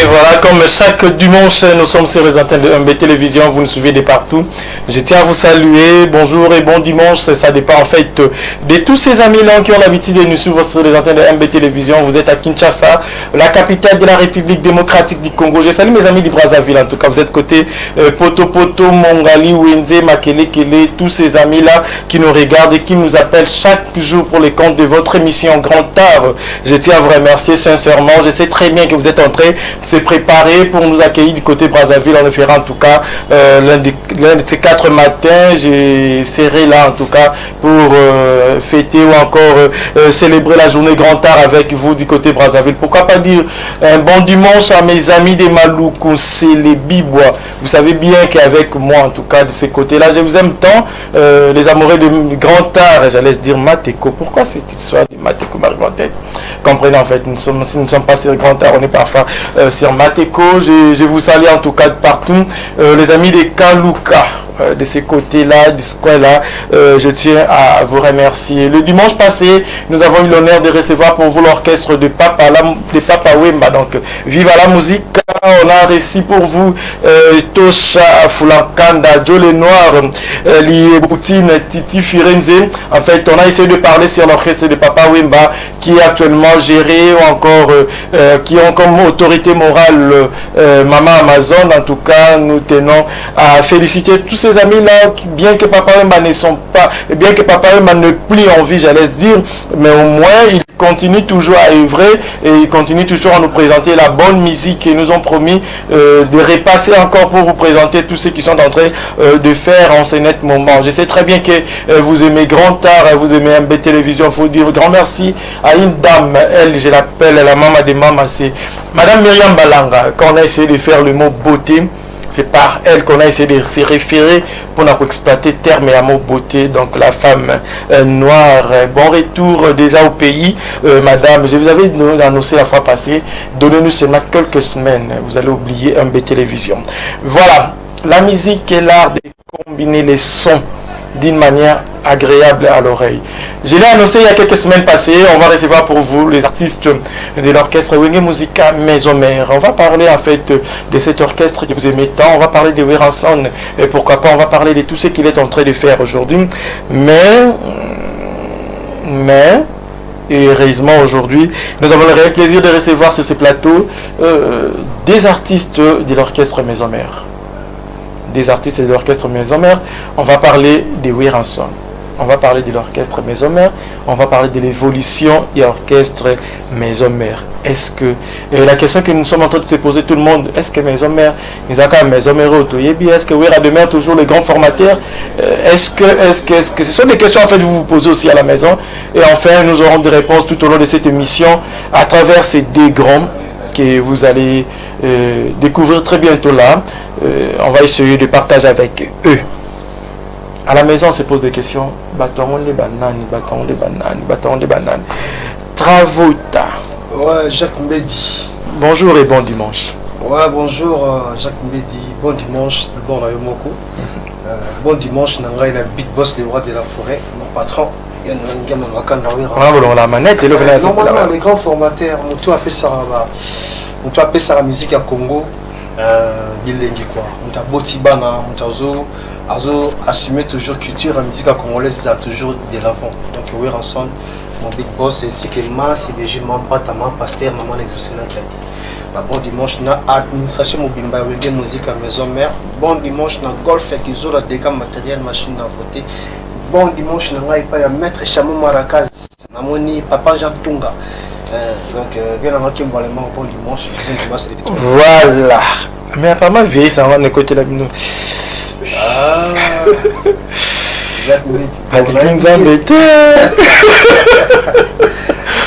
voilà, comme chaque dimanche, nous sommes sur les antennes de MB Télévision, vous nous suivez de partout. Je tiens à vous saluer, bonjour et bon dimanche, ça dépend en fait de tous ces amis-là qui ont l'habitude de nous suivre sur les antennes de MB Télévision. Vous êtes à Kinshasa, la capitale de la République démocratique du Congo. Je salue mes amis du Brazzaville, en tout cas, vous êtes côté Poto Poto, Mongali, Wenze, Makele, Kele, tous ces amis-là qui nous regardent et qui nous appellent chaque jour pour les comptes de votre émission Grand Art. Je tiens à vous remercier sincèrement, je sais très bien que vous êtes en train de se préparer pour nous accueillir du côté Brazzaville. On le fera en tout cas l'un de ces 4 matins. Je serai là en tout cas pour fêter ou encore célébrer la journée Grand Art avec vous du côté Brazzaville. Pourquoi pas dire un bon dimanche à mes amis des Maluku, c'est les Bibois. Vous savez bien qu'avec moi en tout cas de ces côtés-là, je vous aime tant, les amoureux de Grand Art, j'allais dire Mateko. Pourquoi cette histoire de Mateko m'arrive en tête? Comprenez en fait, nous ne sommes pas sur Grand Art, on est parfois sur Mateko. Je vous salue en tout cas de partout, les amis des Kaluka, de ces côtés-là, de ce coin-là, je tiens à vous remercier. Le dimanche passé, nous avons eu l'honneur de recevoir pour vous l'orchestre de Papa Wemba. Donc, vive la musique. On a reçu pour vous Tosha Fulankanda, Joe Le Noir, Lié Boutine, Titi Firenze. En fait, on a essayé de parler sur l'orchestre de Papa Wemba qui est actuellement géré ou encore qui ont comme autorité morale Maman Amazon. En tout cas, nous tenons à féliciter tous ces amis-là, bien que Papa Wemba ne sont pas, bien que Papa Wemba ne plie en vie, j'allais dire, mais au moins il continue toujours à œuvrer et il continue toujours à nous présenter la bonne musique et nous ont promis de repasser encore pour vous présenter tous ceux qui sont en train de faire en ce net moment. Je sais très bien que vous aimez Grand Art, vous aimez MB Télévision. Il faut dire grand merci à une dame, elle, je l'appelle la maman des mamans, c'est Madame Myriam Balanga. Quand on a essayé de faire le mot beauté, c'est par elle qu'on a essayé de se référer pour exploiter terme et amour beauté. Donc la femme noire, bon retour déjà au pays. Madame, je vous avais annoncé la fois passée, donnez-nous seulement quelques semaines, vous allez oublier MB Télévision. Voilà, la musique est l'art de combiner les sons d'une manière agréable à l'oreille. Je l'ai annoncé il y a quelques semaines passées, on va recevoir pour vous les artistes de l'orchestre Wenge Musica Maison Mère. On va parler en fait de cet orchestre que vous aimez tant, on va parler de Weranson et pourquoi pas on va parler de tout ce qu'il est en train de faire aujourd'hui. Mais et heureusement aujourd'hui, nous avons le réel plaisir de recevoir sur ce plateau des artistes de l'orchestre Maison Mère. Des artistes de l'orchestre Maison Mère. On va parler de Weranson. On va parler de l'orchestre Maison Mère. On va parler de l'évolution et orchestre Maison Mère. Est-ce que la question que nous sommes en train de se poser tout le monde, est-ce que Maison Mère, Maison Mère est-ce que Wera de Mère toujours les grands formateurs, est-ce que ce sont des questions en fait que vous vous posez aussi à la maison. Et enfin nous aurons des réponses tout au long de cette émission à travers ces deux grands que vous allez découvrir très bientôt là. On va essayer de partager avec eux. À la maison, on se pose des questions. Bâton de banane. Travota. Ouais, Jacques Mbedi. Bonjour et bon dimanche. Ouais, bonjour Jacques Mbedi. Bon dimanche. D'abord, Moko. Bon dimanche, Nangaï, la Big Boss, les rois de la forêt, mon patron. La manette, normalement, les grands formateurs, on doit appeler ça la musique à Congo. Bilingue quoi. On a Botibana, on a assumé toujours culture et musique congolaise, ça toujours de l'avant. Donc oui, ensemble, mon big boss ainsi que ma CDG, maman, maman, pasteur, maman, l'exaucénat qui a dit. Bon dimanche, na administration mobimba, Wenge Musique à Maison Mère. Bon dimanche, na golf et qu'ils ont la dégâts matériel, machine à voter. Bon dimanche, na pas ya maître Chamou Marakaz, na moni papa Jean Tunga. Donc, viens à qui me bon dimanche. Voilà. Mais apparemment, vieille, ça va écouter la mine.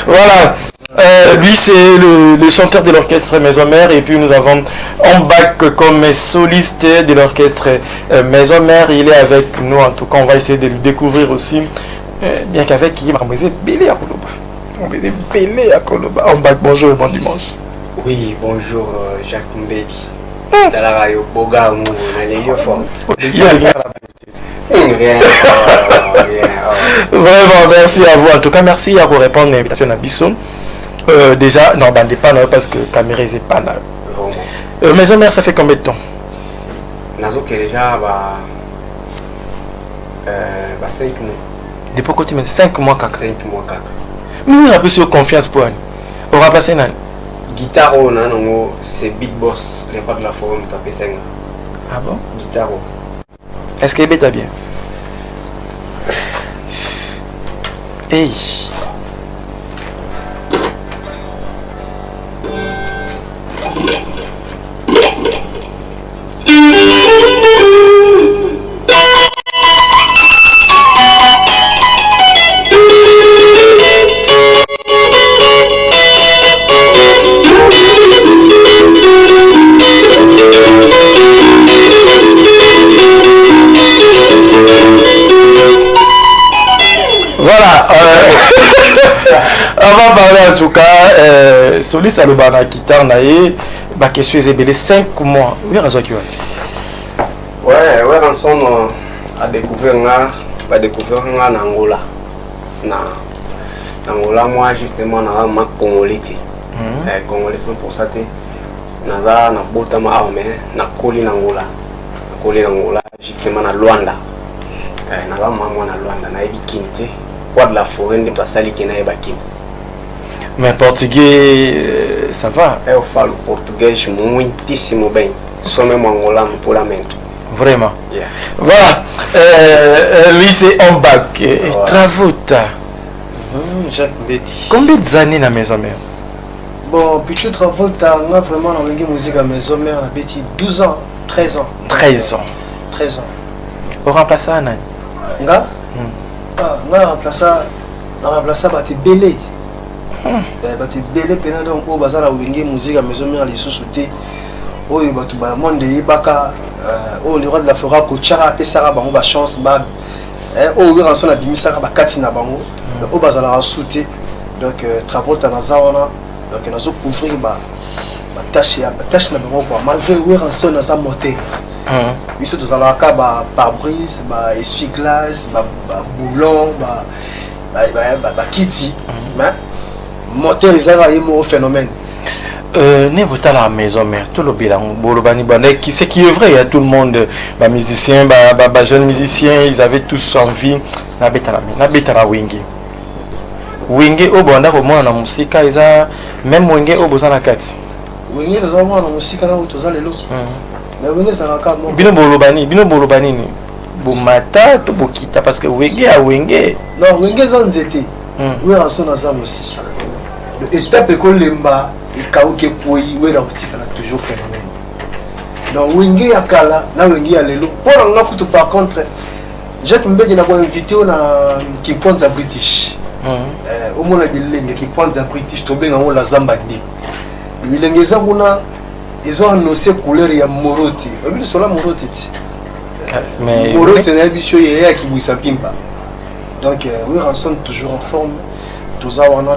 Voilà. Lui, c'est le chanteur de l'orchestre Maison Mère. Et puis, nous avons Ambak comme soliste de l'orchestre Maison Mère. Il est avec nous. En tout cas, on va essayer de le découvrir aussi. Bien qu'avec qui m'a remis Bélé à Koloba. On va Bélé à Koloba. Ambak, bonjour et bon dimanche. Oui, bonjour Jacques Mbedi. Talarayo Boga, on a les yeux forts. Vraiment, merci à vous. En tout cas, merci à vous répondre à l'invitation à Bisson. Déjà, non, pas parce que caméra c'est pas là. Maison mère, ça fait combien de temps? Nazo que déjà 5 mois. Depuis combien de 5 mois kaka. 5 mois kaka. Mais on a plus de confiance pour elle. On va passer nan. Guitare c'est Big Boss, les rois de la forêt, on t'appelle ça. Ah bon? Guitare. Est-ce qu'elle est bien? Hey. Voilà, on va parler en tout cas, soliste à l'Obana guitare naïe, bah question est belé 5 mois. Oui, raison qui ouais, rançon a découvert en Angola. Angola, moi justement, na ma Congolais. Congolais 100%. Na bota ma arme, na koli Angola. Na koli Angola justement na Luanda. Na maman na Luanda na ebikini. Quoi de la forêt de toi sali qui n'a pas qui. Mais portugais, ça va. Eu falo português muitíssimo bem. Só mesmo angolano puramente. Vraiment. Yeah. Voilà. Lui c'est en bac. Travuta. Jacques Mbedi. Combien d'années dans la maison mère? Bon, Pichu Travolta, on a vraiment dans la musique à maison mère, à Betty 12 ans, 13 ans. 13 ans. 13 ans. On remplace ça, Nan? Nga? On a remplacé Baté Belé. Baté Belé, pendant donc, on a la musique à maison mère, les sous-soutés. Oh, il va tout le monde de Ibaka. Oh, le roi de la forêt, Kochara, Pessara, Bango, ba chance, ba. Oh, il va en Bimisara, ba Katina, Bango. Oh, bazala a sauté. Donc, Travolta, Nazawana. Donc, on a couvrir ba tâche na Bango, quoi. Malgré où on sonne dans un moteur. Ils sont tous à la pare-brise, essuie-glace, boulon, kitty. Mais moteur, ils ont un phénomène. N'est-ce la maison mère, tout le bilan, c'est qui est vrai, il y a tout le monde, les musiciens, les jeunes musiciens, ils avaient tous envie de la Wingi. Wingi, au bon d'accord, moi, la musique, ils ont même Wingi au besoin de la carte. Wingi, ils ont la musique, ils ont les lots. Mais Wingi, c'est la carte. Bino Bolobani, ni Bomata, to Bokita, parce que Wingi a Wingi. Non, Wingi, c'est un zété. Oui, on sonne dans un aussi. L'étape est que l'emba. Et Kaouke Pouyi, où est la boutique, elle a toujours phénomène. Donc, Wingi a Kala, là, Wingi a l'élo. Pour l'en par contre, Jacques Mbedi n'a pas invité qui pointe à British. Au moins, il y a qui pointe à British, Tobé, on la Zambadi. Ils ont annoncé couleur, il y a Morote. Ils sont là, Morote. Morote, c'est un habitué, il y a qui bouille sa pimpa. Donc, oui, on sonne toujours en forme.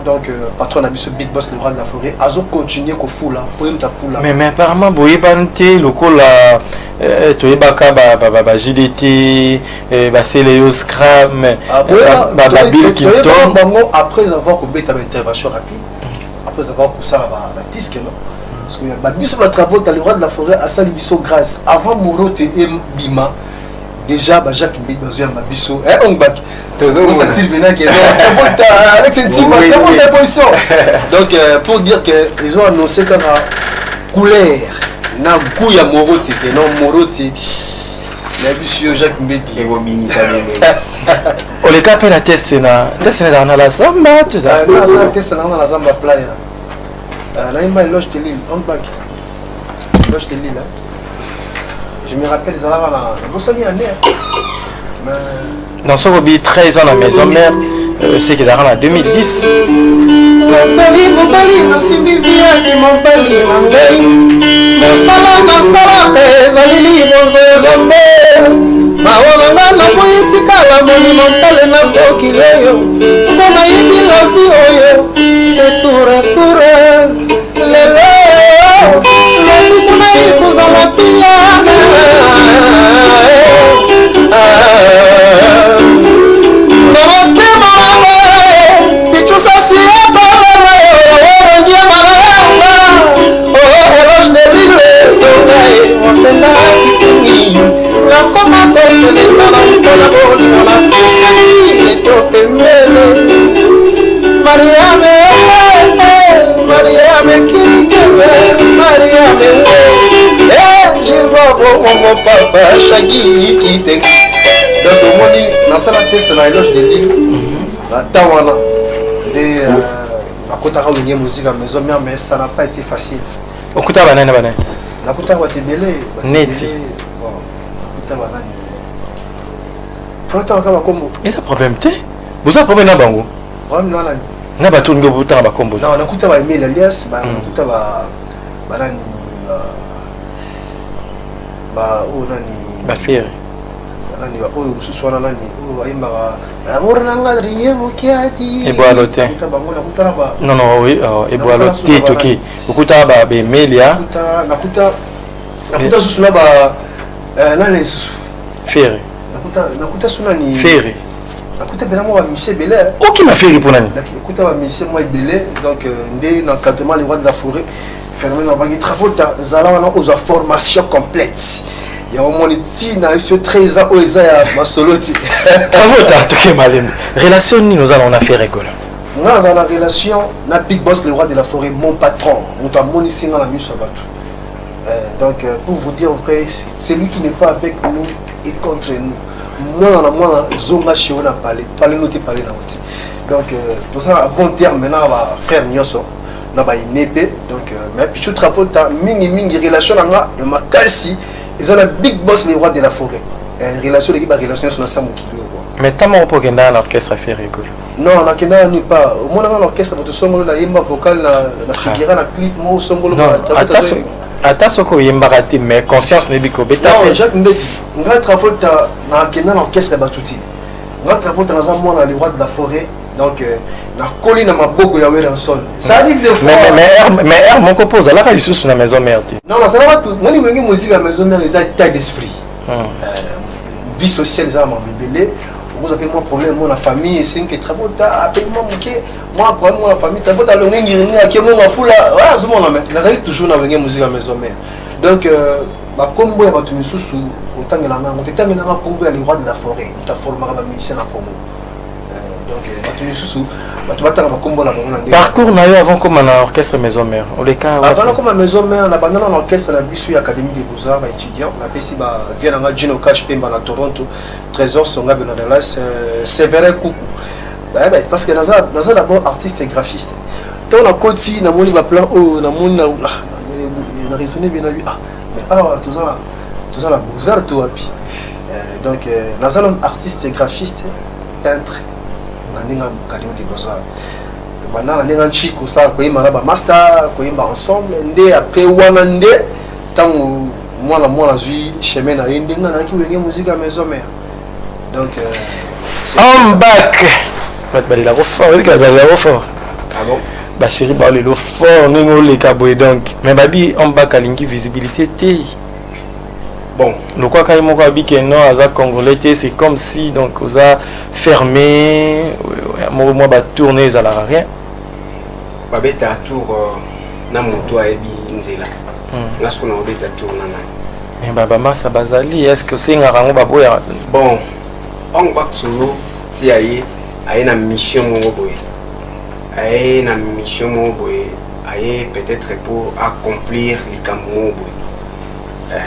Donc, patron a vu ce Big Boss, le roi de la forêt. Azo continue qu'on fout là, poème ta fout là. Mais apparemment, Boye Bante, le col là, Toyebaka, JDT, Céléo Scram, Bill Kilton. Après avoir coupé ta intervention rapide, après avoir coupé ça, disque, non? Parce que Bisso va travailler dans le roi de la forêt à Salibiso grâce. Avant Morote et Bima. Déjà, Jacques Mbedi a Bisso. On back. On s'attire maintenant qu'ils ont avec cette team, très bonne position. Donc, pour dire qu'ils ont annoncé comme couleur, na Gouya Morote, non Morote, na Bisso Jacques Mbedi. On les capte la test, dans la samba, tu sais. Non, c'est la test dans la samba playa. Là, il m'a loge de l'île, on back. Loge de l'île, là. Je me rappelle, ils allaient à la Bossani année. Dans ce hobby, 13 ans à la maison mère, c'est qu'ils arrivent en 2010. donc au moins dans ça la test na éloge de livre la tawana et à côté de la musique à maison mais ça n'a pas été facile okuta banana banana na kuta batebele neti bon kuta banana faut encore combo et ça problème te vous avez problème na bango vraiment là na ba tungo buta ba combo non na kuta ba email alias ba kuta ba banani ba o nani ba faire nani ba oyo mususu wana nani oyo ayimbaka amour nanga rien mokiati eboalo te kuta bango na kuta ba non non oui eboalo te toki okuta ba be email ya nakuta susu na ba nani susu faire nakuta su nani faire nakuta bena mo ba mise belé oki ma faire pour nani nakuta ba mise mo belé donc ndé na encadrement les rois de la forêt phénomène na bangi travaux zala wana aux formation complète il y a au moins na sur 13 ans oza ya masoloti travaux ta toki malem relation ni nous allons faire rigolo on a la relation na big boss le roi de la forêt mon patron on t'a monisinga la miso batu donc pour vous dire vrai c'est lui qui n'est pas avec nous et contre nous moi zonga chez on a parlé nous te parler là donc tout ça à bon terme maintenant va frère Nyoso na ba inebe donc mais puis tout travaux ta mingi relation nga makasi ils ont la big boss les rois de la forêt relation l'équipe relation sur ensemble qui mais tamo pour que dans l'orchestre faire rigolo non on a kena ni pas au moins dans l'orchestre votre songolo la yemba vocal na figura na clip mo songolo attention ko yemba raté mais conscience ne biko beta non Jacques Mbeki nga travaux ta na kena l'orchestre batuti nga travaux ta na moi les rois de la forêt donc na koli na maboko ya Weranson ça arrive des fois mais mon compose la ka lisusu na maison mère non ça va tout moni wengi musique à maison mère ils ont état d'esprit vie sociale ça m'a bébé vous avez mon problème mon famille c'est que travaux ta appelle-moi moi problème mon famille travaux ta longue ngirini à moi ma foula voilà zo mon mais ça toujours na wengi musique à maison mère donc ba kombo ya batu misusu kotangela nga motangela nga kombo ya les rois de la forêt ta formera ba musicien na Congo donc batu misusu batu batanga ba kombo na bango na ndé parcours na yo avant comme na orchestre maison mère au les cas avant comme maison mère na bandana na orchestre na bisu ya académie des beaux-arts ba étudiant na pesi ba vient na Gino Cash Pemba na Toronto Trésor Songa na Dallas Séverin Coucou parce que naza d'abord artiste et graphiste tant na koti na moni ba plan o na moni na raisonner bien lui mais tout ça la beaux-arts tout api donc naza artiste et graphiste peintre na ninga académie des beaux-arts bana ninga chiko ça ko yima ba master ko yima ensemble ndé après wana ndé tango moi zui chemin na ndinga na ki wenge musique à maison mère donc I'm back fat bali la refort oui la refort ah bon ba chérie ba le fort ningo le kaboy donc mais babi on back à lingi visibilité té bon le quoi quand moko abi que non aza congolais c'est comme si donc oza fermé moi ba tourner ça la rien ba beta tour na moto ayebi nzela ngasko na beta tour na mais baba masa bazali est-ce que c'est ngarango baboya bon on back solo ti aye na mission mo boye aye na mission mo boye aye peut-être pour accomplir likambo mo boye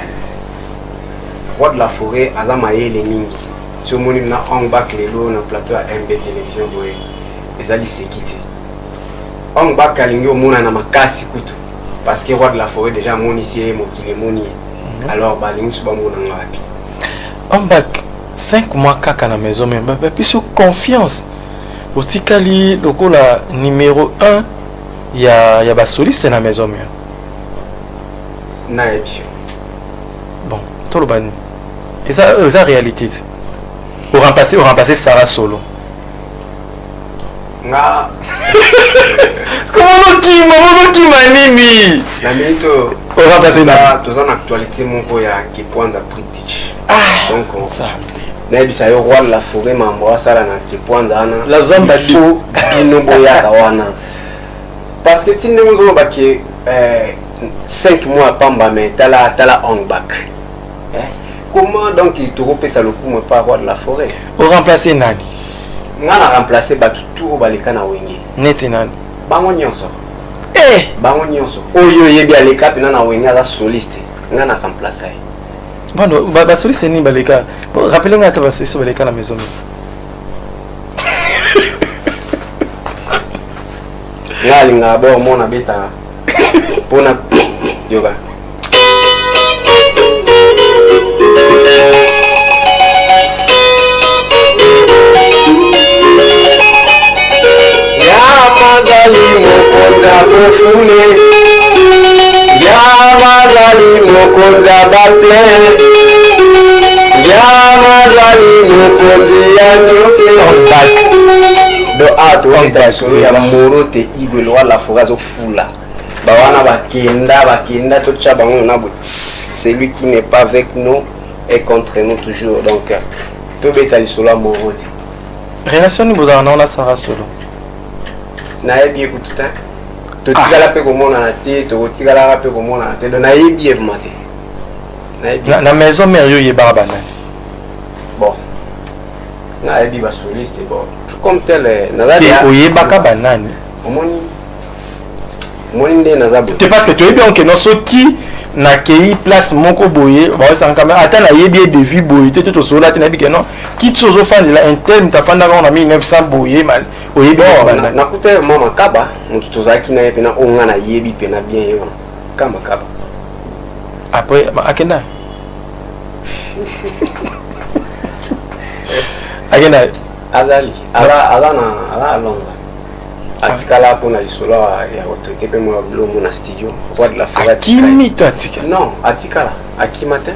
roi de la forêt azama yele mingi so moni na on back lelo na plateau à MB télévision boye ezali sekité on back alingi omona na makasi kutu parce que roi de la forêt déjà moni si mokile moni alors balingi so bamona ngapi on back 5 mois kaka na maison mais puis sur confiance otikali lokola numéro 1 ya ba soliste na maison mais na epio bon tout le ban et ça réalité au remplacer Sarah Solo nga comment qui manini na minute au remplacer ça dans actualité moko ya Kipwanza British donc on ça na bisa yo roi la forêt mambo sala na Kipwanza ana la zamba fo binobo ya kawana parce que tinde ngozo ba ke 5 mois pamba mais tala on back comment donc il te repesa le coup moi pas roi de la forêt au remplacer nani ngana remplacer batu tout baleka na wenge neti nani bango nyonso bango nyonso oyo yebi aleka pina na wenge ala soliste ngana remplacer Bon, basoli c'est ni baleka. Rappelez-moi que basoli c'est baleka la maison. Ngalinga bo mona beta. Pona yoga. Mazali mokonza profune ya mazali mokonza baple ya mazali mokonzi ya nyose do ato ya morote igwe wala fogazo fula bawana bakenda to chabango na but celui qui n'est pas avec nous est contre nous toujours donc to betali solo morote relation ni bozana na Sarah solo nayebi ekututa totikala pe komona na te tokotikala pe komona na te do nayebi evmate na maison mère yo yeba banani bon nayebi ba soliste bon tout comme tel nazali oyeba ka banani omoni mwende nazabo te parce que tu yebi onke no soki na kei place moko boye ba sans caméra ata na yebi de vie boye te to sola te na bi ke non ki tsozo fanda la interne ta fanda ka na 1900 boye mal oyebi na nakute mama kaba mutu tozaki na yepe na onga na yebi pe na bien yo kama kaba après akenda akenda azali ala longa atikala pona lisolo ya retraité pe mo blomo na studio roi de la forêt akimi to atika non atikala akimata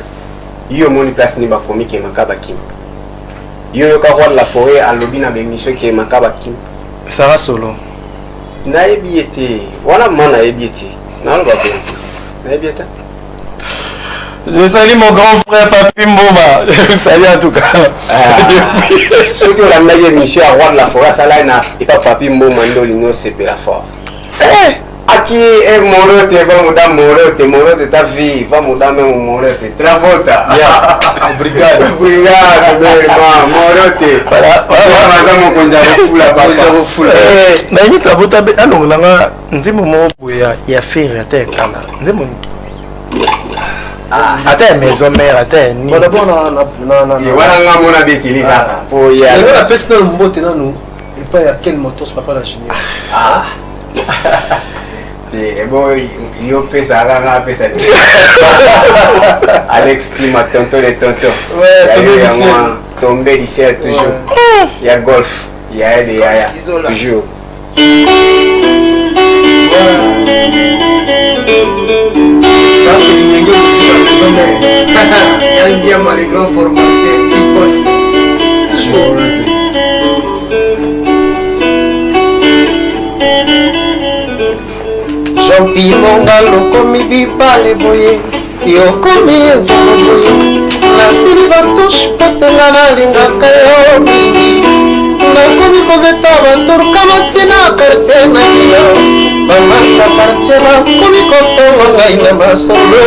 yo moni place ni ba komi ke makaba kimi yo ka roi de la forêt alobi na bemission ke makaba kimi Sarah solo na ebiete wana mana ebiete na lo ba bete na ebiete. Je salue mon grand frère Papi Mboma. Je salue en tout cas. Ceux qui ont la meilleure mission à roi de la forêt, ça là, et pas Papi Mboma, Ndolino, c'est la fort. Aki est morote, va morote ta vie, va même morote, Travolta. Brigade, morote. Mazamo konza fula papa. Na Travolta alors là, nzimo mo boya ya faire ate kana. Nzimo ate maison mère ate ni. D'abord na voilà ngamona betili kaka. Po ya. Et la festival mbote nanu et pas à quel motos papa la junior. Et bon, il pesa à pesa. Alex Tima, tonton les tontons. Ouais, tombé d'ici toujours. Il y a golf, il y a toujours. Ça c'est une gueule ici à la maison mère. Il bien mal les grands formateurs, ils bossent. Toujours. Jean-Pierre Mongalo komi bipale boye yokomi enzalo boye nasili batouche potenga nalingaka yo mingi nakomi kobeta baturuka batina kartie na yo bamasta kartie nakomi kotonga ngai na masolo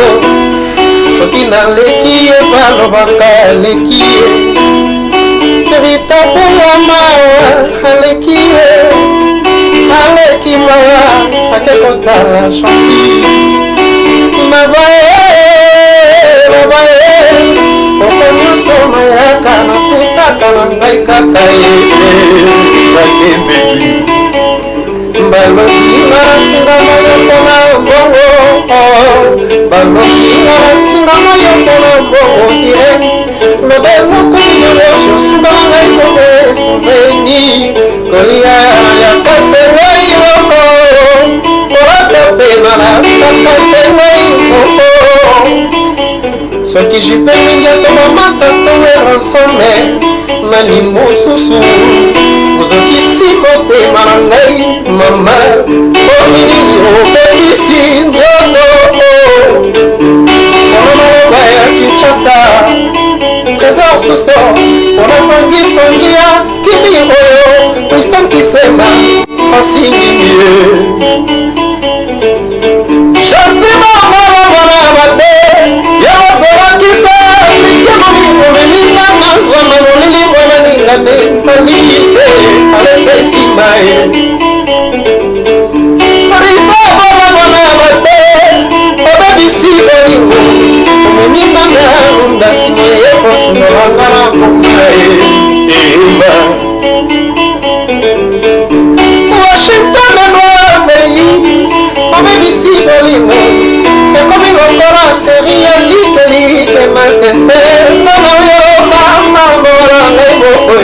soki naleki ye balobaka aleki ye eritabola mawa aleki ye aleki mawa akekotala champi mabaye okonyosoma yaka naputaka na ngai kaka ye bakembeki balobi nga natingama yo mpona mbongo balobi nga natingama yo mpona mbongo ye lobe mokolinyoyoso osungama ngai kobe esoveni kolia ya pase ngai moko oratopema na kapase ngai moko soki jipe mingi atoma masta towera nsome nani mosusu ozokisi motema na ngai mama ominini obebisi nzoto mpona maloba ya kinshasa trésor suso mpona songisongi ya kimi oyo kwisankisema asingimie japimamalawana mabe yamotorakisa likemamimeminga nazama molili mwananingane nsalite alesetimae ritabalamana mabe Washington noir pays omebisi bolingo ekomi longola seri ya likelike matete ngana yo mamambola ngai bokoe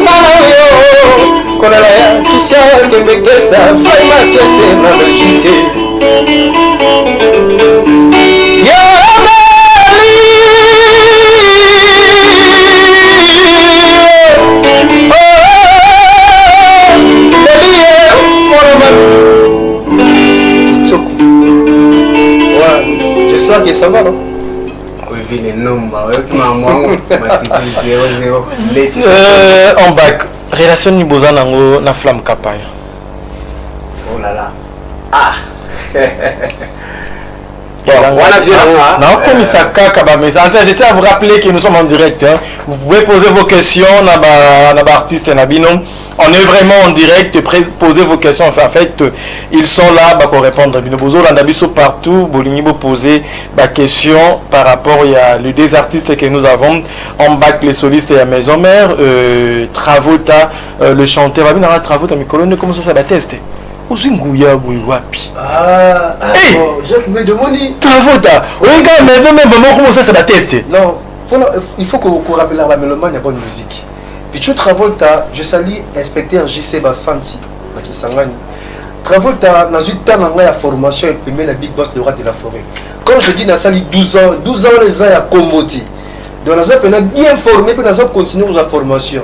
ngana yo kolela ya kisia kembekesa fai makese na belgike J'espère que ça va, non? En bac, relation ni boza nango na flamme kapaya. Oh là là. Ah. Non, comme ça, je tiens à vous rappeler que nous sommes en direct. Hein. Vous pouvez poser vos questions à l'artiste Nabinon. On est vraiment en direct. Posez vos questions. En fait, ils sont là pour répondre. Partout, Bolinibo poser ma question par rapport à les deux artistes que nous avons. En bac, les solistes et la maison mère. Travolta, le chanteur. Travolta, mes colonnes, comment ça va tester? Ah, Jacques me demande. Travolta, regarde, maison mère, comment ça va tester? Non, il faut qu'on rappelle la mélomane, il y a bonne musique. Puis tu Travolta, je salue inspecteur JC Bassanti, qui s'engage. Travolta, dans une temps de formation, il peut la Big Boss, le roi de la forêt. Quand je dis dans sali 12 ans les ans à Komboti. Donc nous avons bien formé, puis nous avons continué la formation.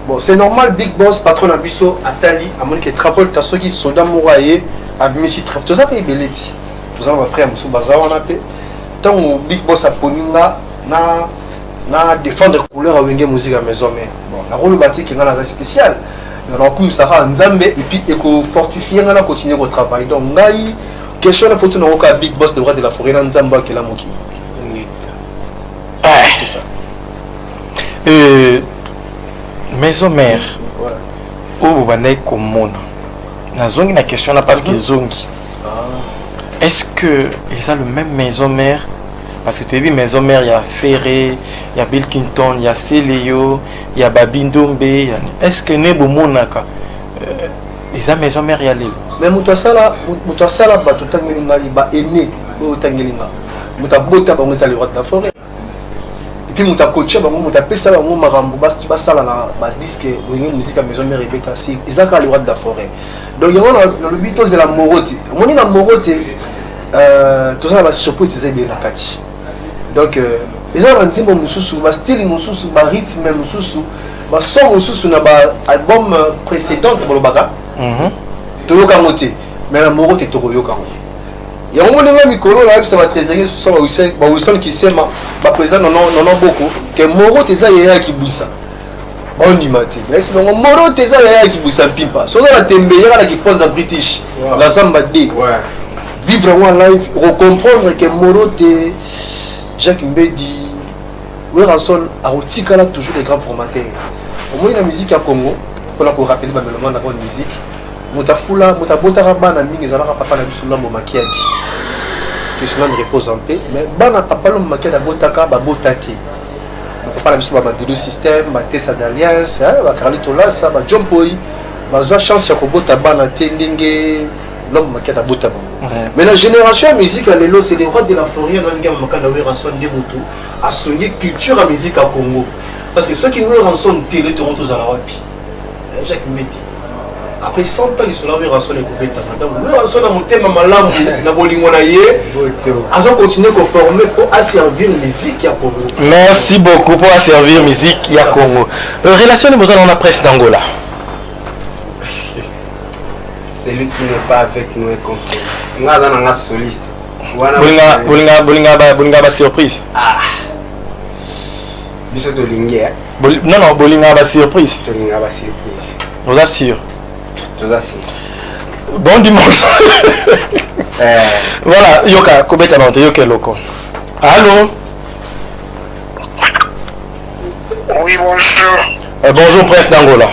Bon, c'est normal, Big Boss, patron Abisso, Atali, à mon que Travolta, ceux qui sont dans Mouraye, à Missi Travolta, tout ça paye Belletti. Tout ça, on va faire Moussou Bazawa, on a payé. Tant que Big Boss a Poninga, na défendre couleur à Wenge musique à maison mais bon la rôle bâti qui est dans spécial on a comme ça nzambe et puis éco fortifier on a continuer au travail donc ngai question la photo na oka Big Boss le roi de la forêt na nzamba qui la moki c'est ça maison mère voilà où va naître comme mon na zongi na question là parce que zongi est-ce que ils ont le même maison mère? Parce que tu as vu maison mère, il y a Ferré, il y a Bill Clinton, il y a Célio, il y a Babindombe. Est-ce que Nebo Monaka, ils ont maison mère, il y a l'île? Mais Moutasala, tu as aimé, tu as bota, tu as le roi de la forêt. Et puis tu as coaché, tu as fait ça, tu as fait la disque, tu as musique à maison mère, ils ont le roi de la forêt. Donc il y a le but de la morote. On est dans la morote, tout ça va surpris, c'est bien la Kati. Donc, ils ont un petit peu de style, de rythme, de son, de album précédent, Toyoka Moté, mais la moro est Toyoka. Il y a un moment où Mikolo, ça va très bien, ce sont Wilson qui s'aime, président, non beaucoup, que Moro est qui bouge. On dit matin, mais c'est le Moro est qui bouge, pimpa. Soit la Tembéa qui pense à British, la Zamba D. Vivre en live, recomprendre que Moro est Jacques Mbedi, Weranson a toujours des grands formateurs. Au moins la musique à Congo, pour la rappeler la bonne musique, Moutafula, Moutabota Bana Ming, ils ont papa na bisula Momakiadi. Que cela me repose en paix, mais Bana papa le Momakiadi a Botaka, Babotati. Papa na bisula Madido System, Tessa d'Alliance, Carlito Lassa, John Poi, Bazoa chance ya Kobota Bana Tendenge. L'homme qui a bota mais la génération musique à l'élo c'est les rois de la forêt dans le gamme makanda Weranson de Moto a soigné culture à musique à Congo parce que ceux qui Weranson télé Toronto à la wapi Jacques Mbedi après 100 ans ils sont là Weranson et Kobeta donc Weranson a monté malamu na bolingo na ye a continuer à former pour asservir musique à Congo. Merci beaucoup pour asservir musique à Congo. Relation de besoin dans la presse d'Angola. Celui qui n'est pas avec nous est contre nous. Nous sommes un soliste. Bolinga surprise. Ah. Biso to lingue. Non, Bolinga surprise. To linga surprise. Nous assure. Nous assure. Bon dimanche. Voilà, Yoka, Kobeta Nante, Yoka Loko. Allô? Oui, bonjour. Bonjour, presse d'Angola.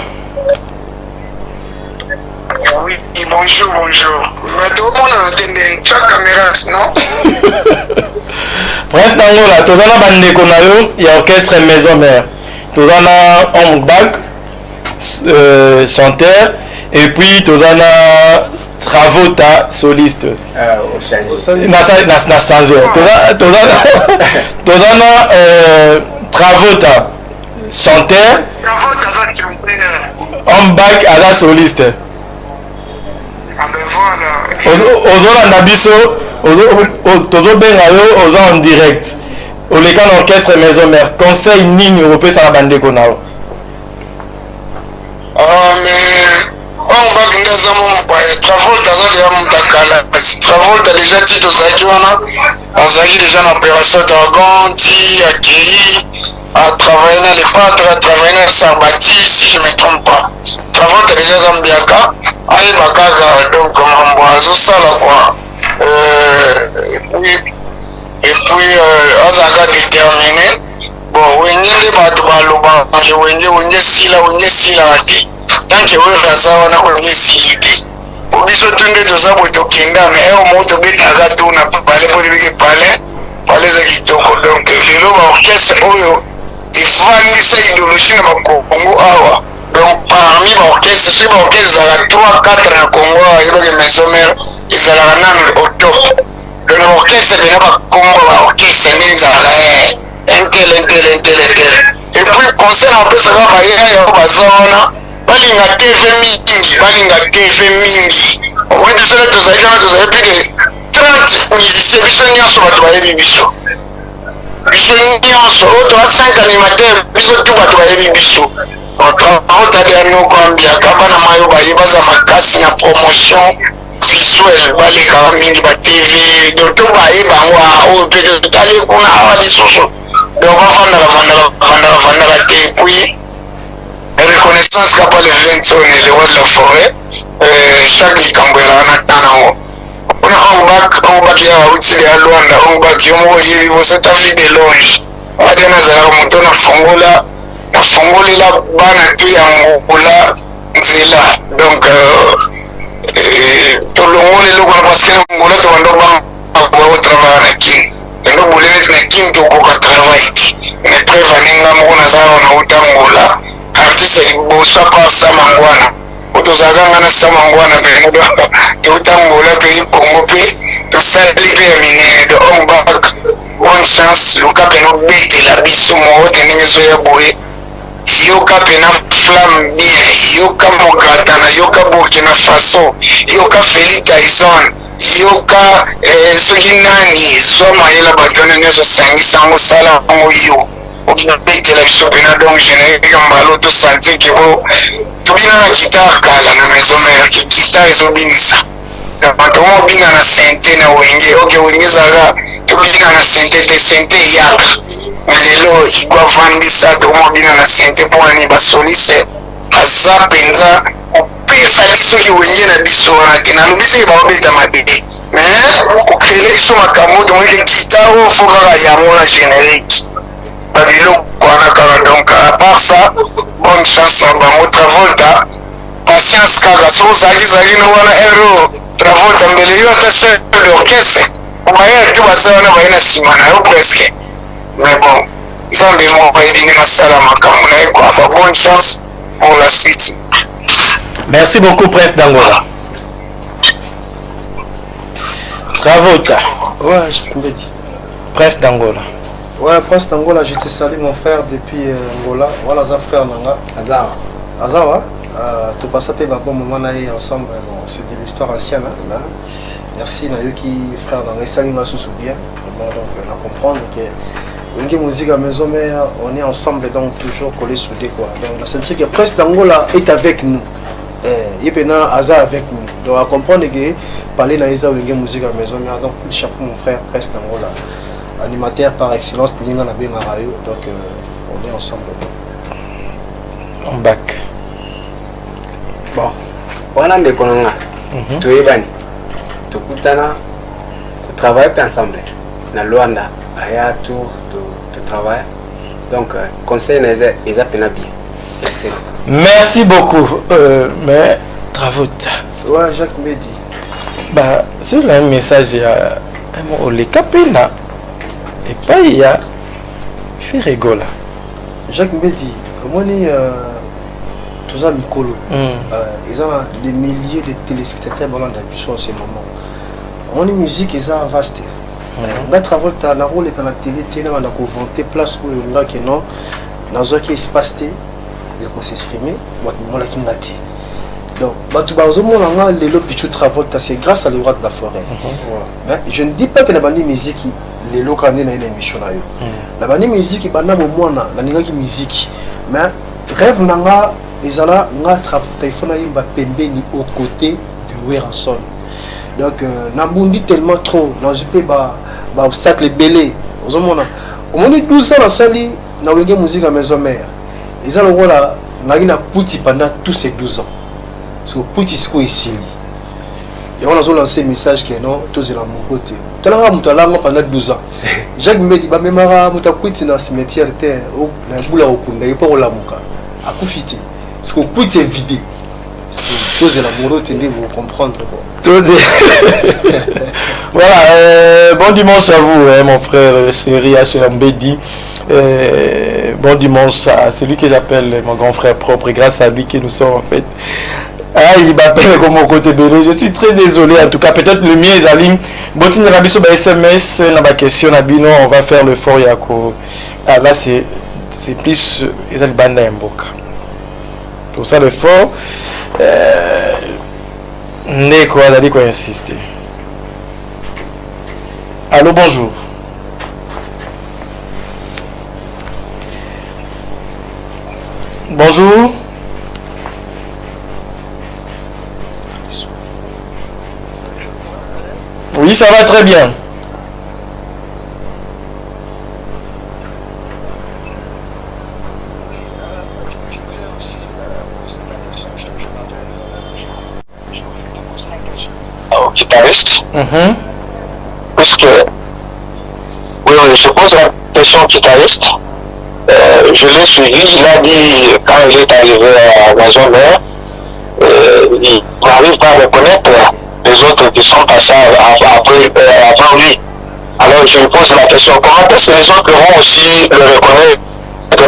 Oui, bonjour. Mais tout le monde a entendu une caméra, non? Prince d'Angola, tous en a bandé qu'on a eu, il y a orchestre maison mère. Tous en a un bac, chanteur, et puis tous en a Travota, soliste. Au change. Na changé. Tous en a Travota, chanteur, un bac à la soliste. Ah ben voilà. Ozolanda biso, tozobenga yo oza en direct. Oleka na orchestre maison mère. Conseil nini opesa na bandeko na yo? Ah mais on va gagner ça mon père. Travolta ça déjà mon takala. Travolta déjà dit aux adjoints, azali déjà en opération Dragon, qui accueilli, a travaillé dans les pâtres, a travaillé dans Sarbati, si je ne me trompe pas. Travolta déjà Zambiaka, aïe bakaga donc comme on ça là quoi. Et puis azaga déterminé. Bon, wengine bato baloba wenge sila ati tant que we raza wana wenge silite obiso tunde toza boye tokenda me omo tobetaka tuna pale po tobiki pale za kitoko donc lelo baorchestre oyo efandisa idéologie na bakongo awa donc parmi baorchestre soki baorchestre ezalaka 3-4 na kongo awa yebaki maison mère ezalaka nano au top donc baorchestre pena bakongo baorchestre nde ezalaka intel. Et puis conseil en plus ça va varier baza wana balinga TV mingi omoi tosala tozali plus de 30 musiciens biso nyonso bato bayebi biso nyonso oyo toa 5 animateur biso tu bato bayebi biso otali yanoko ambiaka bana mayo bayebaza makasi na promotion visuel balekaka mingi ba TV donc to bayeba yango oyo mpe totali kuna awa lisusu donc bavandaka te et puis reconnaissance kapa le 20 on est le roi de la forêt chaque likambo elaka na temps nango mpona ongbak ya autile ya lwanda ongbak yo moko oyebi bosata vie de longe ade nazalaka moto nafongolela bana te ya ngula nzela donc tolongoli eloko wana parce que ngula tobanda obanga otravaillaka na kini endo boleleti na kini tokoka travail te me prevaninga moko naza awa na utangola artiste ya liboso apa samangwana po tozalaka nga na samangwana pene eutangola toyi kongo mpe tosali mpe ya minene de ongbak bonne chance luka pene obetela biso moko te ndenge ezoya boye yoka pena flamme bien yoka mogatana yoka burkina faso yoka feli tyson yoka soki nani zwa mayela bato wana nyonso osangisa yango osala yango yo okibetela biso pena donc générique mbala tosentir ke tobina na guitare kala na maison mère guitare ezobingisa tomobina na sente na wenge oke wenge ezalaka tobina na sente te sente eyaka lelo igwa vandisa tomobina na sente mpo wani basoliste aza mpenza opesali soki wenge na biso wana te nalobi soki baobeta mabe me okrele biso makambo tomoike gitare oyo fo kaka yango na générique babiloko wana kaka donc à part ça bonne chance na bango Travolta patience kaka so ozalaki no wana ero Travolta mbele yo ata chef d'orchestre obayela te baza wana baye na nsima na yo presque mais bon nzambe moko ayebi ndenge asala makambo na ye kwa bonne chance pour la suite. Merci beaucoup Prince d'Angola. Travolta. Ouais, je peux dire. Prince d'Angola. Ouais, Prince d'Angola, je te salue mon frère depuis Angola. Voilà, ça frère Nanga. Azawa. Tu passes tes bon moment ensemble. Bon, c'est de l'histoire ancienne. Hein, là. Merci Nayuki, frère Nanga. Ça nous sous bien. Donc, on comprendre que la musique à maison mère, on est ensemble donc toujours collés sous des quoi. Donc, la sentir que Prince d'Angola est avec nous. Et puis Aza avec nous. Donc, à comprendre que parler dans les musique à maison mère. Donc, chapeau mon frère Prince d'Angola. Animateur par excellence, Nina Nabé Marayo, donc on est ensemble. On back. Bon, voilà des colonnes. Tu es banni. Tu kutana, tu travailles ensemble. Dans Luanda, à tour, tu travailles. Donc, conseil les a bien. Excellent. Merci beaucoup. Mais Travolta. Ouais, Jacques Mehdi. Bah, sur le message, il y a les capena. Et pas il y a fait rigoler. Jacques Mbedi, moi tous amis Mikolo, ils ont des milliers de téléspectateurs dans la en ce moment. On est musique, ils ont vaste. On a travaillé dans la rôle dans la télé, on a vanté place où on a que non, dans un qui espace il faut s'exprimer, moi la qui m'a dit. Donc, c'est grâce à l'Europe de la forêt. Mais je ne dis pas que la bande musique les locaux dans une émission la bande musique est bande au moins la musique. Mais rêve nanga ezala nga téléphone yimba pembeni aux côtés de Weranson. Donc nabundi tellement trop na jupe ba obstacle belé aux mona au moins 12 ans la sali na wenge musique à maison mère ezala voilà na kuti pendant tous ces 12 ans. Parce que kuti sko ici et on a lancé un message que non tous la mokote tala mutalanga pendant 12 ans. Jacques Mbedi ba memara mutakuti na cimetière terre au na bula okunda yepo olamuka akufiti. Parce que tout est vidé. Parce que tous les amoureux tenez vous comprendre. Voilà, bon dimanche à vous, mon frère chéri H.M. Mbedi. Bon dimanche à celui que j'appelle mon grand frère propre, et grâce à lui que nous sommes en fait. Ah, il m'appelle comme mon côté belé. Je suis très désolé. En tout cas, peut-être le mien est en ligne. Botin Rabiso SMS, na ba question Nabino, on va faire le fort Yako. Ah, là c'est plus les banda Mboka. Pour ça le fort n'est quoi d'aller quoi insister. Allô, bonjour. Bonjour. Oui, ça va très bien. Guitariste. Puisque, oui, je pose la question guitariste. Je l'ai suivi, il a dit, quand il est arrivé à Maison Mère, il n'arrive pas à reconnaître les autres qui sont passés avant lui. Alors je lui pose la question, comment est-ce que les autres vont aussi le reconnaître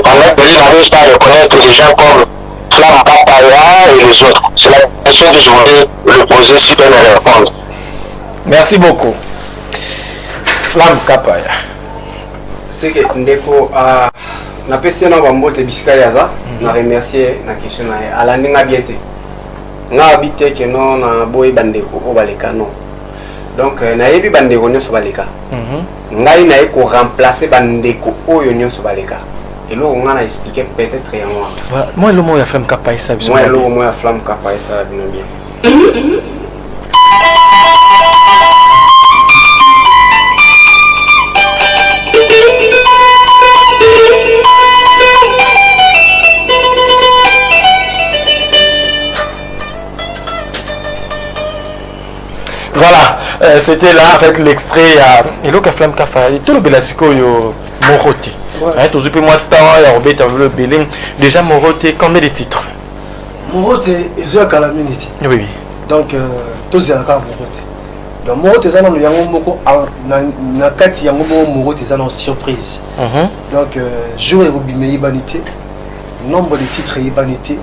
pendant que lui n'arrive pas à reconnaître les gens comme Flamme Papaya et les autres? C'est la question que je voulais le poser, s'il peut me répondre. Merci beaucoup. Flamme Papaya. C'est que Ndeko na pesi na bambote bisika yaza na remercier na question na ala ninga biete nga habite que non na boy bandeko o baleka non. Donc na yebi bandeko nyoso baleka. Ngai na ko remplacer bandeko oyo nyoso baleka. Et là on a expliqué peut-être à moi. Voilà, moi le mot ya Flamme Papaya ça bien. Moi le mot ya Flamme Papaya ça bien. Voilà, c'était là en fait l'extrait et le Flamme Papaya tout le belasiko yo Moroté. Hein, tout ce moi temps et Robert le Belin déjà Moroté combien de titres? Moroté et Zoa Calamity. Oui. Donc tous les accords Moroté. Donc Moroté ça nous yango moko na kati yango Moroté ça non surprise. Donc jour et Robimei banité nombre de titres et banité.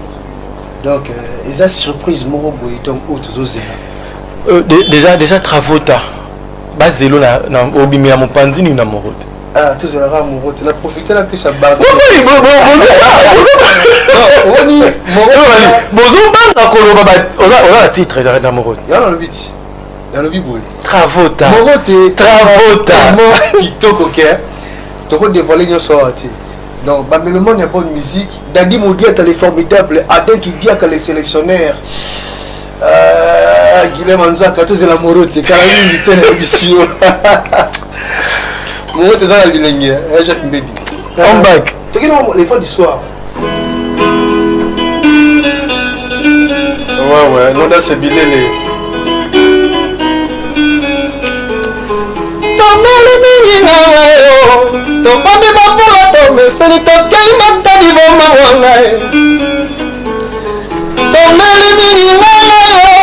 Donc ils a surprise moko boy donc autres osé. Déjà Travota bazelo na Obimei ya Mopandini na Moroté. Ah, tous les accords Moroté. La profiter la plus à barre. On titre dans Moroté. Il y a le beat. Il y a le beat. Travota. Moroté. TikTok, ok. Tu peux dévoiler une sortie. Donc, mais le monde n'a pas de musique. Dadi Moudia est formidable. Adin qui dit que les sélectionnaires. Guilhem Anzaka, tous les Moroté. Calamine, il tient l'émission. Moroté, c'est la bilingue. Jacques Mbedi. On back. Tu sais les fois du soir. Ouais, non, là c'est bilé les. Tomele mingi na wayo, to fadi babula to meseli to kaima tadi bomba wanga. Tomele mingi na wayo,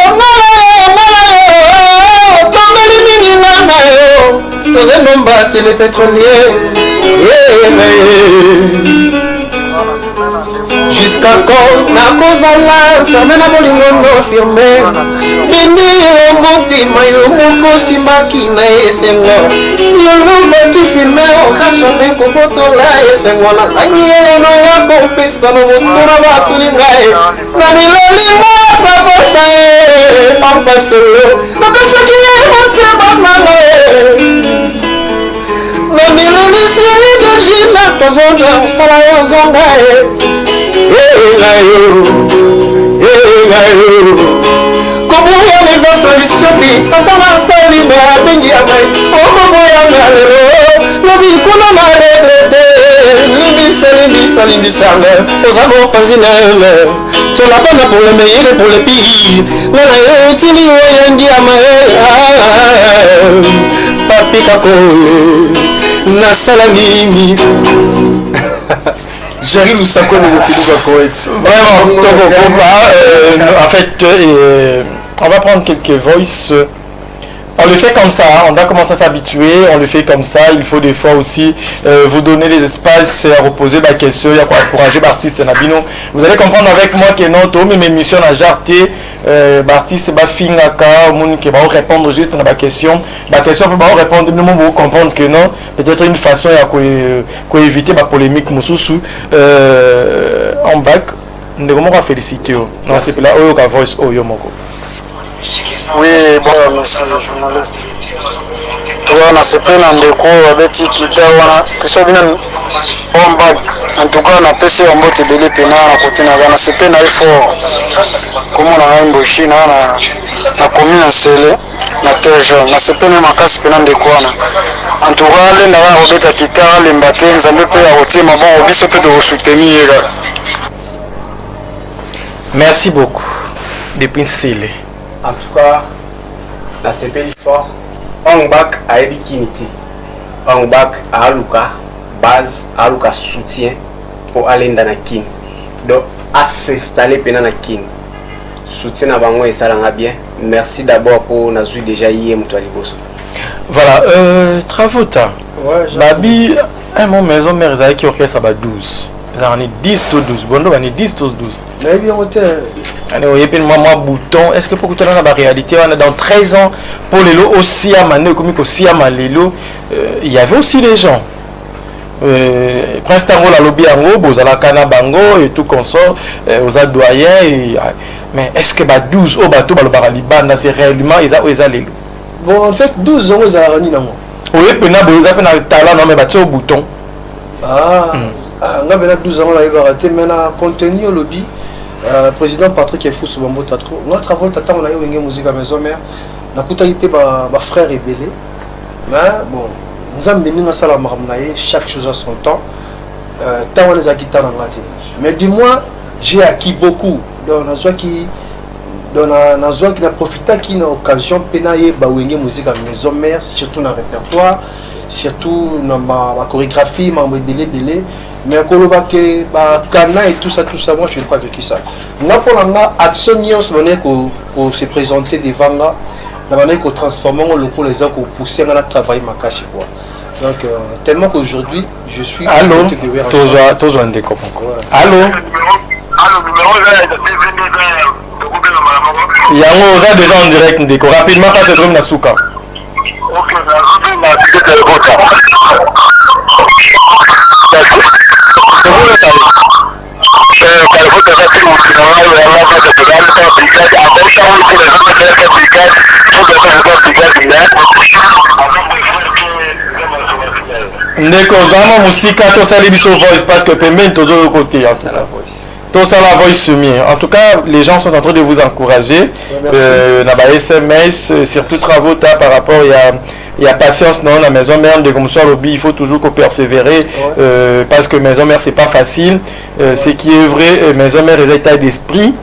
tomele mingi na wayo, to Nomba, c'est les pétroliers. Jusqu'à quand na kozala ferme na bolingo no firme bindi omutima yo moko simbaki na esengo yolobaki filme okashome kobotola esengo nazangi eno ya kopesa no moto na batuli ngai na milolingo babota pampasolo napesaki motema nanga na milemisi edejina kozonga osala yo zonga koboya eza solution te ata nasali me abengi ya mai okoboyanga lelo lobi kuna na regrete limbisalimbisanga oza mopanzi na yeme tolabana pour le meilleur et pour le pire nana yo etili oyangi ya mai papika koye nasala nini Jerry Lusako ne refuse pas Koweït. Vraiment, en fait, on va prendre quelques voices. On le fait comme ça, on doit commencer à s'habituer, on le fait comme ça. Il faut des fois aussi vous donner les espaces à reposer la question, il y a quoi encourager l'artiste Nabino. Vous allez comprendre avec moi que non, tout mes émissions à jarté, l'artiste va finir au monde qui va répondre juste à la question. La question peut pas répondre, nous vous comprendre que non, peut-être une façon à quoi éviter la polémique mususu en bac. Nous devons féliciter. Non, c'est là où la voice au yomoko. Oui, bon, monsieur le journaliste. On a ce peu d'endroits avec qui en tout cas, on a passé un bout de bébé pénal à côté de la CP. On a fort. Comme on a un boucher, on a commune en scellé, on a terre jaune. On a CP, on a casse pénal de quoi. En tout cas, les navires ont été quittés, les bâtés, ils ont pu arrêter, mais bon, on peut de soutenir. Merci beaucoup. Depuis scellé. En tout cas, la CPI fort, on bac à Ebikiniti, on bac à Aluka, base à Aluka soutien pour aller dans la King. Donc, à s'installer pendant la King. Soutien à Bango et ça l'a bien. Merci d'abord pour nous avoir déjà hier, Moutoualiboso. Voilà, travaux, Babi, un mon maison mère, ils qui orchestre à 12. On est 10 ou 12. Bon, on est 10 ou 12. Mais bien, on bouton. Est-ce que pour que tu aies la réalité, on est dans 13 ans pour les lots aussi à Mané, comme aussi à Malélo, il y avait aussi les gens. Prince Tango, la lobby en haut, aux Alakana Bango et tout consort, aux adoyens. Mais est-ce que 12 au bateau, le Baraliban, c'est réellement ils ont les bon, en fait, 12 ans, ils ont rien. Oui, puis on a un talent, non, mais bateau au bouton. Ah, on a 12 ans, on a raté, mais on a contenu au lobby. Président Patrick Efou Soubambo Tatro, notre avant tata on a eu une musique à maison mère, on a coupé ma frère est belé, mais bon, nous avons mené dans la marmanaye, chaque chose à son temps, tant on les a quittés dans la tête. Mais du moins, j'ai acquis beaucoup, donc on a qui n'a profité qui n'a occasion pénailler bawenge musique à maison mère, surtout dans le répertoire, surtout dans ma chorégraphie, ma belé. Mais que Kana et tout ça, moi je n'ai pas vécu ça. Moi pour la action qu'on s'est présenté devant là, la manière qu'on transforme le coup les gens qu'on poussait dans le travail ma cache quoi. Donc tellement qu'aujourd'hui je suis. Allô. Toujours un décor. Allô. Il y a déjà en direct un décor. Rapidement pas cette room Nasuka. Ok, ndeko zama musika tosali biso voice parce que pembeni tozo côté c'est la voice. Tout ça la voice mien. En tout cas, les gens sont en train de vous encourager. SMS, surtout travaux par rapport il y a patience dans la maison mère de comme ça lobby, il faut toujours persévérer parce que maison mère c'est pas facile. Ce qui est vrai, maison mère les états d'esprit.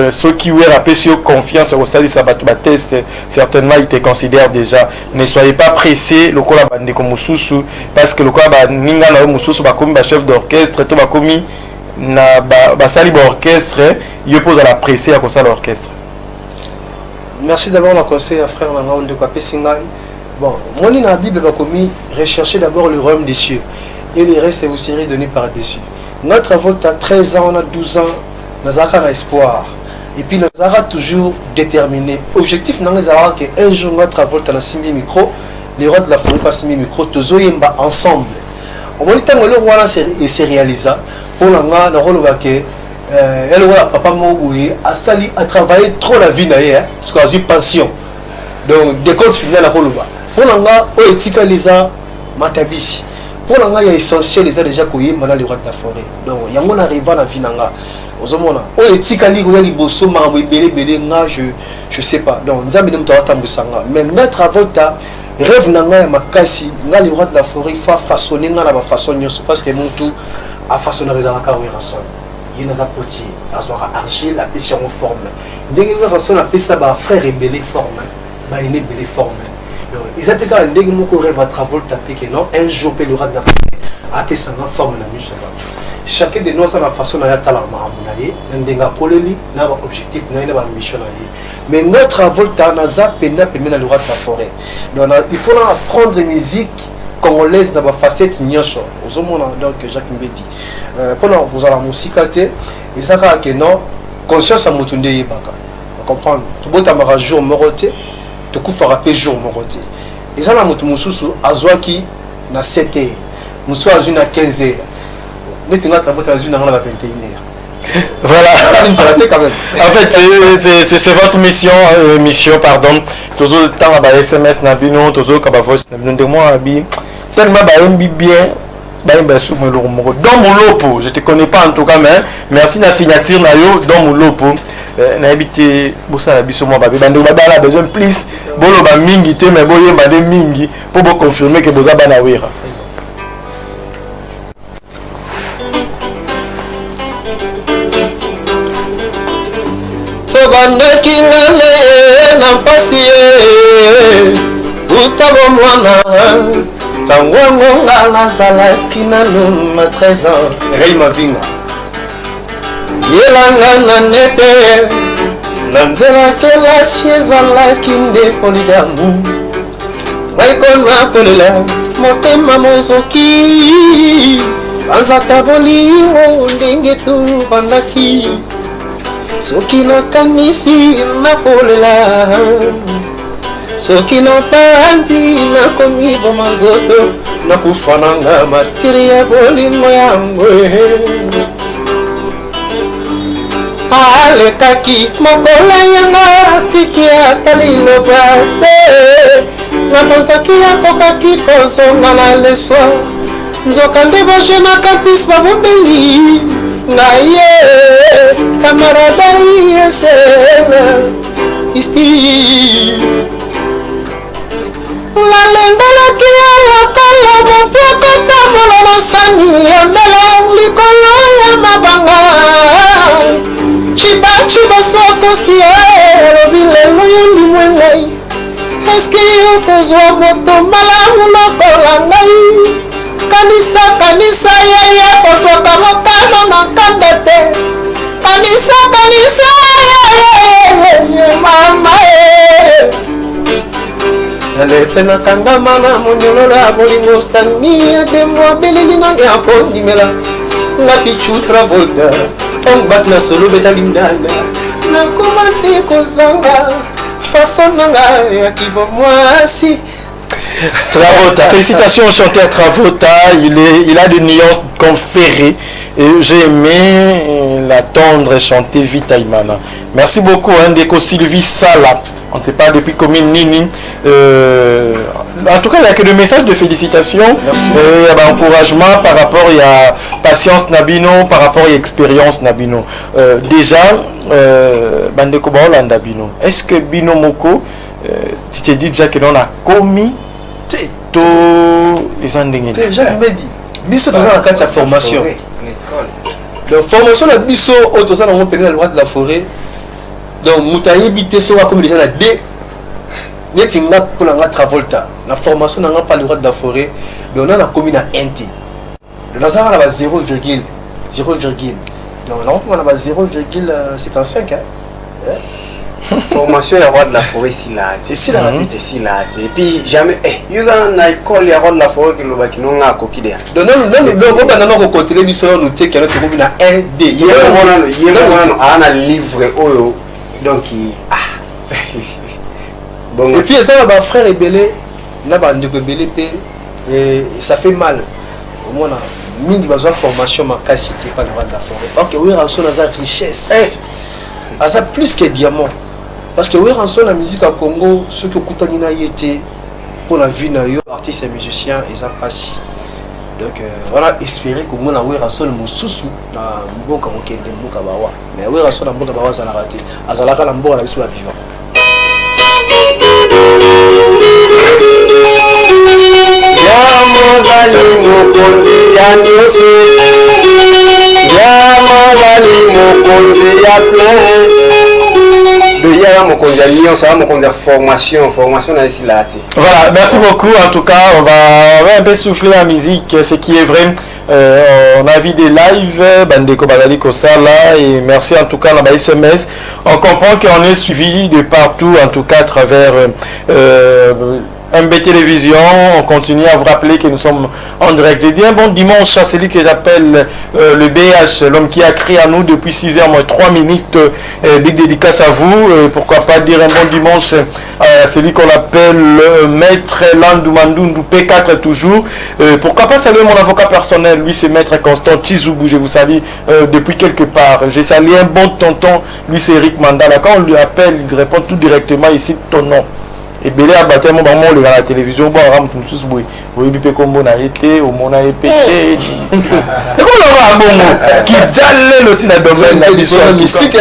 Ceux qui ont rappelé sur confiance au sein de sa test, certainement ils te considèrent déjà. Ne soyez pas pressés, le cola bande comme Moussou, parce que le cola ninga na Moussou ba comme chef d'orchestre, tout ba comme na ba sali ba orchestre, il pose à la presser à cause de l'orchestre. Merci d'abord la conseil à frère Nanga de Kapé Singai. Bon, moi, dans la Bible, rechercher d'abord le royaume des cieux. Et le reste vous serez donné par-dessus. Notre Travolta, 13 ans, on a 12 ans, nous avons un espoir. Et puis nous avons toujours déterminé. Objectif, nous avons qu'un jour, notre Travolta, dans 6 000 micros, les rois de la forêt, pas 6 000 micros, tous ensemble. Au moment où le roi s'est réalisé, pour l'anga, le rôle que papa Mougoui a travaillé trop la vie, parce qu'il a eu pension. Donc, des comptes finaux à la rôle. Pour l'anga, on est Lisa Matabisi. Pour l'anga, il y a essentiel, les a déjà couillés, maintenant les rois de la forêt. Donc, il y a un arrivant dans la vie. On est Tikali, il y a des bossons, je sais pas. Donc, nous avons dit mais notre avolta, rêve nanga makasi, les rois de la forêt, il faut façonner la façon, parce que mon tout a façonné les alaka ou les rassons. Il y a un potier, il argile, la pression en forme. Il y a un rassons, la pression, frère et belé forme. Il y a une belé forme. Ils appellent dans les gens qui rêvent à Travolta, non, un jour, le roi de la forêt a fait sa forme de la musique. Chacun de nous a la façon de faire la marmonaille, nous avons un objectif, nous avons une mission. Mais notre Travolta n'a pas permis le roi de la forêt. Donc il faut apprendre la musique congolaise dans la facette nyosho. Donc Jacques me dit. Pendant que vous avez la musique, ils ont dit que non, conscience à Moutounde Yebaka. Vous comprenez? Tout le monde a jour moroté. Tu coup frappé jour moroté. Ils ont la moutoumousou à Zouaki na 7h. Nous sommes à 15h. Mais tu as travaillé à 21h. Voilà. En fait, c'est votre mission, pardon. Toujours le temps à SMS Nabino, toujours à voice Nabino de moi, tellement bien. Dans mon lopo, je te connais pas en tout cas, mais merci de la signature dans mon lopo. N'habitez pas à biso moi babi bande baba la besoin plus bolo ba mingi te mais boye ba de mingi pour vous confirmer que vous avez na wira. Tobandaki ngale na mpasi utabo mwana tango ngonga nazalaki nanu na 13 ans Rei Mavinga yelanga na nete na nzela kelasi ezalaki nde foli d'amour maikona kolela motema mozoki banzaka bolingo ndenge tubandaki soki nakanisi nakolela soki napanzi nakomi boma nzoto nakufa nanga martiri ya bolingo yango alekaki mokolo yanga atiki ata liloba te namonzaki akokaki kozonga na leswa nzoka nde bajena kampus babombeli na ye kamarada yesena isti nalendelaki ya lokola moto akotambola na sani ya mbele likolo ya mabanga cibacibasokosi elobi lelo yo ndimwe ngai eske okozwa moto malamu lokola ngai kanisa yeye kozwaka mokano na kanda te kanisa yeye mama nalete nakangama na monyololo ya bolingo stani ya demo abeleli nange akondimela nga pichu Travolta ongbak na solo betalindanga nakoma nde kozanga façon nanga ya kiva mwasi. Travolta, félicitations au chanteur Travolta, il a des nuances conférées et j'ai aimé l'attendre chanter Vita Imana. Merci beaucoup Ndeko Sylvie Sala, on ne sait pas depuis combien Nini. En tout cas, il n'y a que des messages de félicitations et d'encouragement par rapport à patience Nabino, par rapport à expérience Nabino. Déjà, Bandeko Baolanda Bino, est-ce que Bino Moko, tu t'es dit déjà que l'on a commis tout les endings? Jacques me dit, biso dans la carte de formation. Donc formation la biso autour dans le droit de la forêt. Donc moutayi bité so comme les gens la D. Netinga pour la Travolta. La formation n'a pas le droit de la forêt. Donc on a commis na NT. Le Lazare a 0,0. Donc on a 0,75 hein. formation ya roi de la forêt si là Et si la et si là et puis jamais usa na école ya roi de la forêt que loba kinonga kokidea donc non bana ko continuer biso no te kala to na 1D yemo ana livre oyo donc bon et puis ça va frère Ebele na ba ndeko Ebele pe et ça fait mal au moins mingi besoin formation makasi te pas roi de la forêt OK oui rançon na richesse ça plus que diamant parce que oui rançon la musique à Congo ceux qui kutani na yete pour la vie na yo artiste et musicien et ça passe donc voilà espérer que moi na oui rançon mosusu na mboka mokende mboka bawa mais oui rançon na mboka bawa ça la raté azalaka na mboka la biso la vivant Yamozali mokonzi ya nyonso Yamozali mokonzi ya plein de ya mokonzi ya nyonso mokonzi ya formation na ici là. Voilà, merci beaucoup. En tout cas, on va un peu souffler la musique, ce qui est vrai. On a vu des lives, Bandeko Badali Kosala, et merci en tout cas dans SMS. On comprend qu'on est suivi de partout, en tout cas à travers MB Télévision. On continue à vous rappeler que nous sommes en direct. J'ai dit un bon dimanche à celui que j'appelle le BH, l'homme qui a créé à nous depuis 6h moins 3 minutes. Big dédicace à vous. Pourquoi pas dire un bon dimanche à celui qu'on appelle Maître Landoumandou P4 toujours. Pourquoi pas saluer mon avocat personnel, lui c'est Maître Constant Chizoubou, je vous salue depuis quelque part. J'ai salué un bon tonton, lui c'est Eric Mandala. Quand on lui appelle, il répond tout directement ici ton nom. Et Belé a battu mon maman à la télévision, bon, on tout tous boy. Oui, bipé comme on a été, au monde a été. Et comment on va un bon mot qui jalle aussi la domaine la musique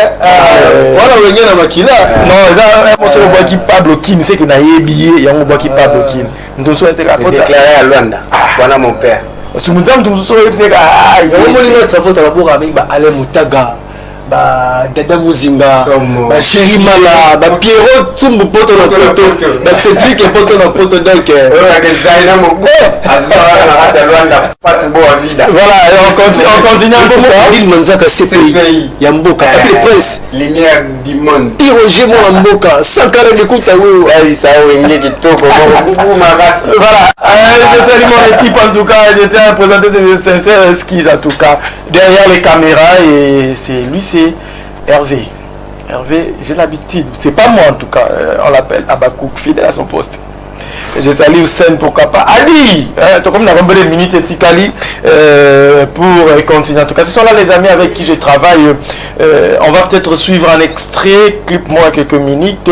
voilà on est dans makila non ça on se voit qui Pablo Kin c'est que na yebillé il y a un bois qui Pablo Kin nous souhaitons la déclaré à Luanda voilà mon père tout le monde nous souhaite c'est ah il y a un moment notre faute à bord avec Ale Mutaga ba Dada Muzinga ba Chéri Mala ba Pierrot Tsumbu poto na poto ba Cédric poto na poto donc voilà on continue un peu il Manzaka CPI ya mboka le prince lumière du monde Roger mon mboka Sankara de Kuta oui ai ça wenge kitoko voilà je salue mon équipe en tout cas je tiens à présenter ces sincères excuses en tout cas derrière les caméras et c'est lui c'est Hervé, j'ai l'habitude, c'est pas moi en tout cas, on l'appelle Abakouk, fidèle à son poste. Je salue Hussein, pourquoi pas. Ali, comme nous avons des minutes, c'est Tikali pour continuer. En tout cas, ce sont là les amis avec qui je travaille. On va peut-être suivre un extrait, clip-moi quelques minutes,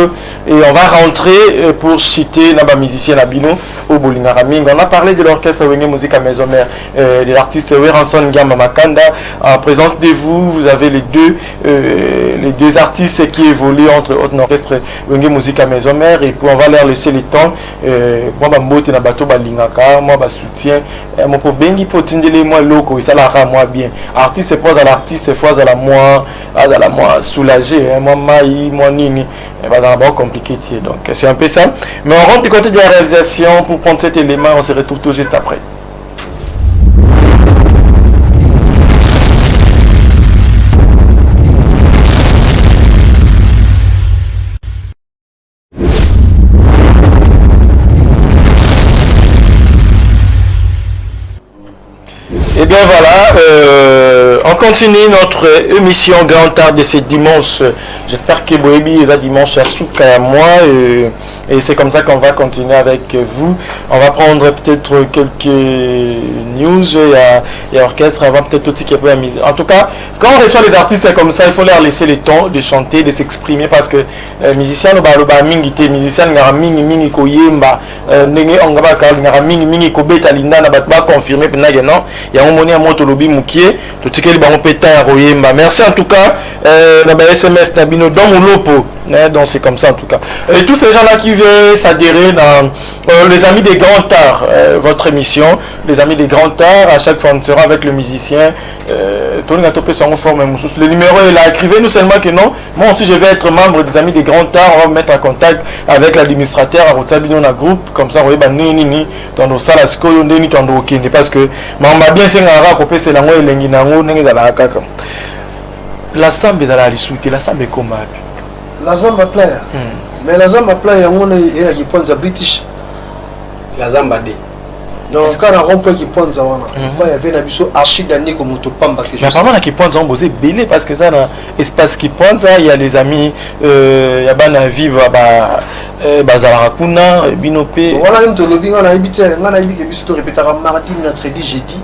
et on va rentrer pour citer Naba musicien Nabino au Bolingaraming. On a parlé de l'orchestre Wenge Musique à Maison Mère, de l'artiste Weranson Gamba Makanda. En présence de vous, vous avez les deux artistes qui évoluent entre l'orchestre Wenge Musique à Maison Mère, et puis on va leur laisser le temps. Moi bambote na bato balingaka moi ba soutien mo po bengi po tindele moi loko ça la moi bien artiste pose à l'artiste fois à la moi soulagé moi mai moi nini va d'abord compliqué donc c'est un peu ça mais on rentre du côté de la réalisation pour prendre cet élément on se retrouve tout juste après. Et bien voilà, on continue notre émission Grand Art de ce dimanche. J'espère que Boébi est là dimanche à Souka à moi. Et c'est comme ça qu'on va continuer avec vous. On va prendre peut-être quelques news et orchestre avant peut-être aussi qu'il y ait mise. En tout cas, quand on reçoit les artistes comme ça, il faut leur laisser le temps de chanter, de s'exprimer parce que musicien musicien mingi koyemba ndenge ongaba ka mingi kobeta linda na batba confirmer pena non il y a un moni à moto lobi mukie to tikeli bango peta ya koyemba. Merci en tout cas na ba SMS na bino dans mon lopo donc c'est comme ça en tout cas. Et tous ces gens là qui veulent s'adhérer dans les amis des grands arts, votre émission les amis des grands arts, à chaque fois on sera avec le musicien le numéro est là, écrivez-nous seulement que non, moi aussi je vais être membre des amis des grands arts, on va me mettre en contact avec l'administrateur à Rotsabino na groupe comme ça on va nini tondo sala skoyo ndeni tondo okende parce que mamba bien sengara ko pese lango elengi nango ndenge za la kaka la sambe za la lisuti la sambe koma La Zamba Playa. Mais la Zamba Playa, on est qui pense à British. La Zamba D. Donc, quand on a rond-point qui pense à Wana, il y avait un abisso archi d'année comme Motopamba. Mais apparemment, qui pense à Mbosé belé parce que ça, dans l'espace qui pense, il y a les amis, il y a des vivre à Bazarakuna, Binopé. Voilà, on a habité, on a habité, on a répété mardi, mercredi, jeudi.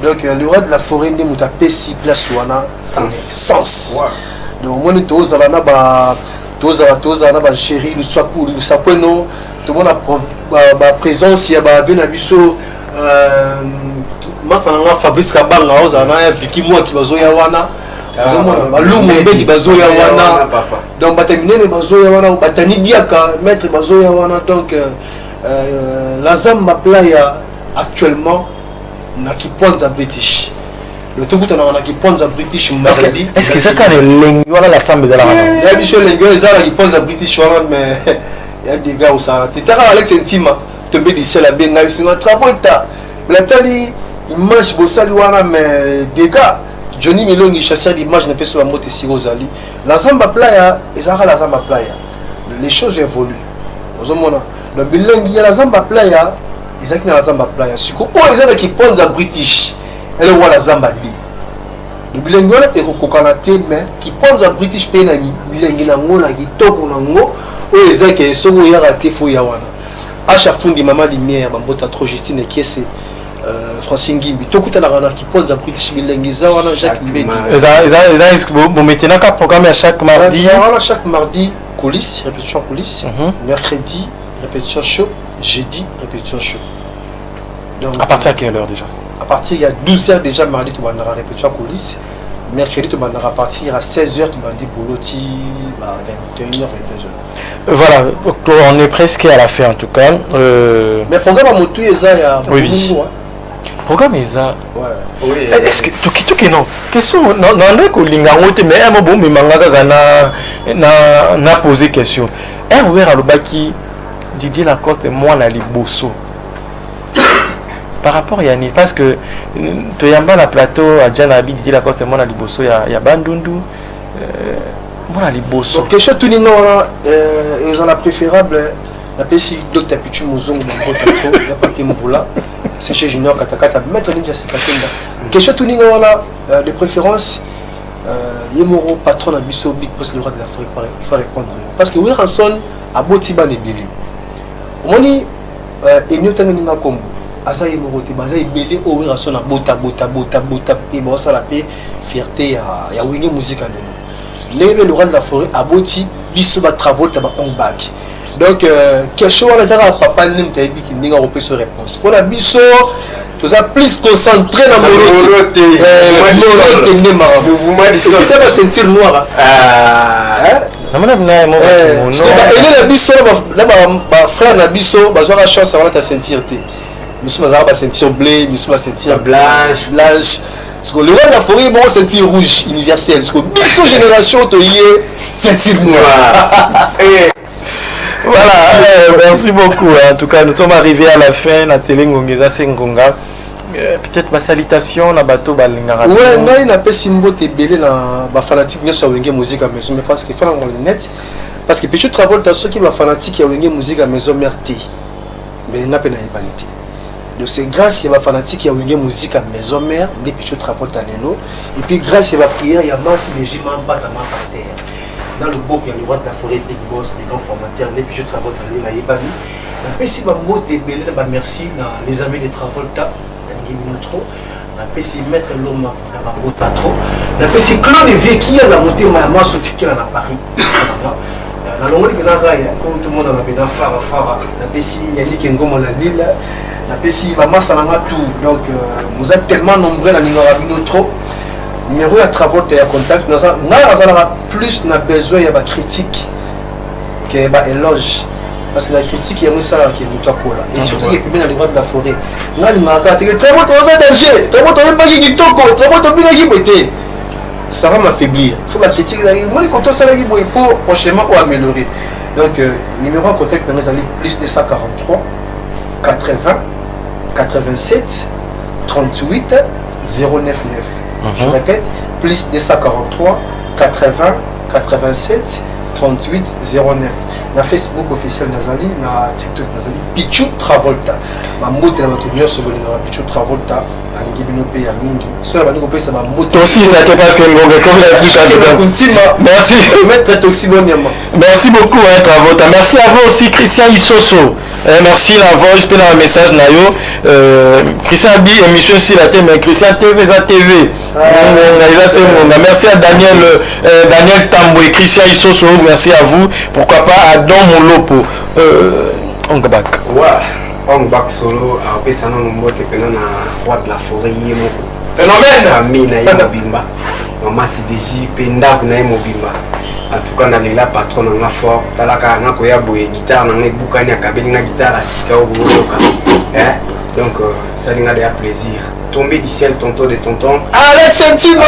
Donc, le roi de la forêt, on a fait 6 places, sens. Donc, on est tous à la tous à chéri, le Swakou, le Sakweno, tout le monde a présence, il y a un abisso. Masananga Fabrice Kabanga, Vicky Moua qui va zoya wana. Lumumbe bazoya wana. Donc batamine les bazoya wana, batani diaka maître bazoya wana. Donc la Zamba Playa actuellement n'a qui pense à British. Le tout bout on a qui pense à British mardi. Est-ce que ça quand les voilà la Samba de la rana? Il y a des choses les gars qui pensent à British wana mais il y a des gars où ça. Tu t'as Alex Intima, tomber d'ici la benga, c'est un travail ta. La tali image bossali wana mais des gars Johnny Milongi chasseur d'image ne peut se la moto si Rosali. La Zamba Playa, et ça la Zamba Playa. Les choses évoluent. Vous voyez, le bilingue, la Zamba Playa, ils ont la Zamba Playa. Si vous avez qui pensent à British, elle voit la Zamba D. Le bilingue est au mais qui pense à British Penani, bilingue n'a qui toko nango, ou ils ont qui sont raté fou yawana. À chaque fois, des mamans lumière, bambota trop Justine et qui est Francine Gimbi, tout le monde qui pose à British bilingue, Jacques Mbedi. Vous mettez un programme à chaque mardi. Chaque mardi, coulisses, répétition coulisses. Mercredi, répétition show. Jeudi, répétition show. Donc, à partir de quelle heure déjà? À partir il y a 12h déjà, mardi, tu vas avoir répétition coulisses. Mercredi, tu vas avoir à partir à 16h, tu vas avoir Bouloti, 21h, 22h. Voilà, on est presque à la fin en tout cas. Mais le programme à Motou, il y a oui. Programme est ça. Oui. Est-ce que tu non? Question non que lingangote mais un bon mais mangaka na posé question. Un ouvert à l'obaki Didier Lacoste moi na liboso. Par rapport à Yanni parce que tu yamba la plateau à Djanabi Didier Lacoste moi na liboso ya Bandundu. Moi na liboso. Donc question tout ningo ils ont la préférable la PC Dr Pichu Muzungu dans trop il y a papier Mvula. C'est chez Junior Katakata, maître Ninja Sekatenda. Question tout ningo de préférence, Yemoro patron à Bisso Big Boss le roi de la forêt, il faut répondre. Parce que Weranson a Botiba Nebeli. On dit, et nous t'en ninga comme Asa Yemoro Tibaza et Belé, Weranson a bota, et bon, ça la paix, fierté, il y a Winnie musique à nous. Nebe le roi de la forêt a Boti, Bisso va travailler, taba on back. Donc, question à la papa n'aime pas qui n'est pas sur réponse. Pour la biso, tu as plus concentré dans mon route. Vous m'avez dit que tu as ceinture noire. La biso, la frère na biso, bah la chance d'avoir ta ceinture. Nous sommes à ceinture bleu, nous sommes à ceinture blanche. Parce que le roi de la forêt, bon, ceinture rouge universelle. Parce que biso génération, tu as ceinture noire. Voilà, merci beaucoup. En tout cas, nous sommes arrivés à la fin. La télé Ngongeza Sengonga. Peut-être ma salutation, la bateau Balingara. Oui, il n'a pas si beau te belé la fanatique de Wenge musique à maison, mais parce qu'il faut en net. Parce que Pichu travaille dans ceux qui sont fanatiques à Wenge musique à maison, merté. Mais il n'a pas d'ébalité. Donc c'est grâce à la fanatique à Wenge musique à maison, mère, mais Pichu travaille dans l'élo. Et puis grâce à la prière, il y a masse de gimans, pas dans ma pasteur. Dans le beau, il y a le roi de la forêt, Big Boss, les grands formateurs, et puis je travaille dans lui, il y a si Bambo te belé, merci dans les amis de Travolta, trop. La si mettre l'homme à Bambo trop. La si Claude Véki à la montée, ma maman Sophie qui est à Paris. Dans le monde de Raï, comme tout le monde a fait dans Farah, la si Yannick Ngom en l'île, la si maman Salama tout. Donc, vous êtes tellement nombreux dans le trop. Numéro à travaux et à contact, nous avons plus besoin de critique que d'éloge. Parce que la critique est un salaire qui est tout à coup là. Et surtout qui est dans les droits de la forêt. Nous avons travaux danger, travaux qui toko, travaux qui ça va m'affaiblir. Il faut la critique. Moi, quand on s'est il faut prochainement améliorer. Donc, numéro à contact, nous avons plus de 143 80 87 38 099. Je répète, plus 243 80 87 38 09. Na Facebook officiel Nazali, na TikTok Nazali, Pichu Travolta. Ma moto na batumia sur le Pichu Travolta. Alingi bino pe ya mingi. So ya baniko pe sa ma moto. Toi aussi ça te passe que ngonga comme la dessus Merci. Maître Toxi Boniama. Merci beaucoup hein Travolta. Merci à vous aussi Christian Isoso. Merci la voix, je un message nayo. Christian dit émission sur la télé, mais Christian TV za TV. Merci à Daniel Tamboué, Christian Isoso, merci à vous. Pourquoi pas à Don Molopo. On va back. On back solo, après ça nous monte pendant la roi de la forêt yemo. Phénomène. Famille na yemo bimba. Maman CDJ penda na yemo bimba. En tout cas, on a patron on a fort. Talaka na ko ya boye guitare na ngebukani akabeli na guitare asika au boloka. Donc ça n'a pas plaisir. Tomber du ciel tonton de tonton. Alex Sentiment.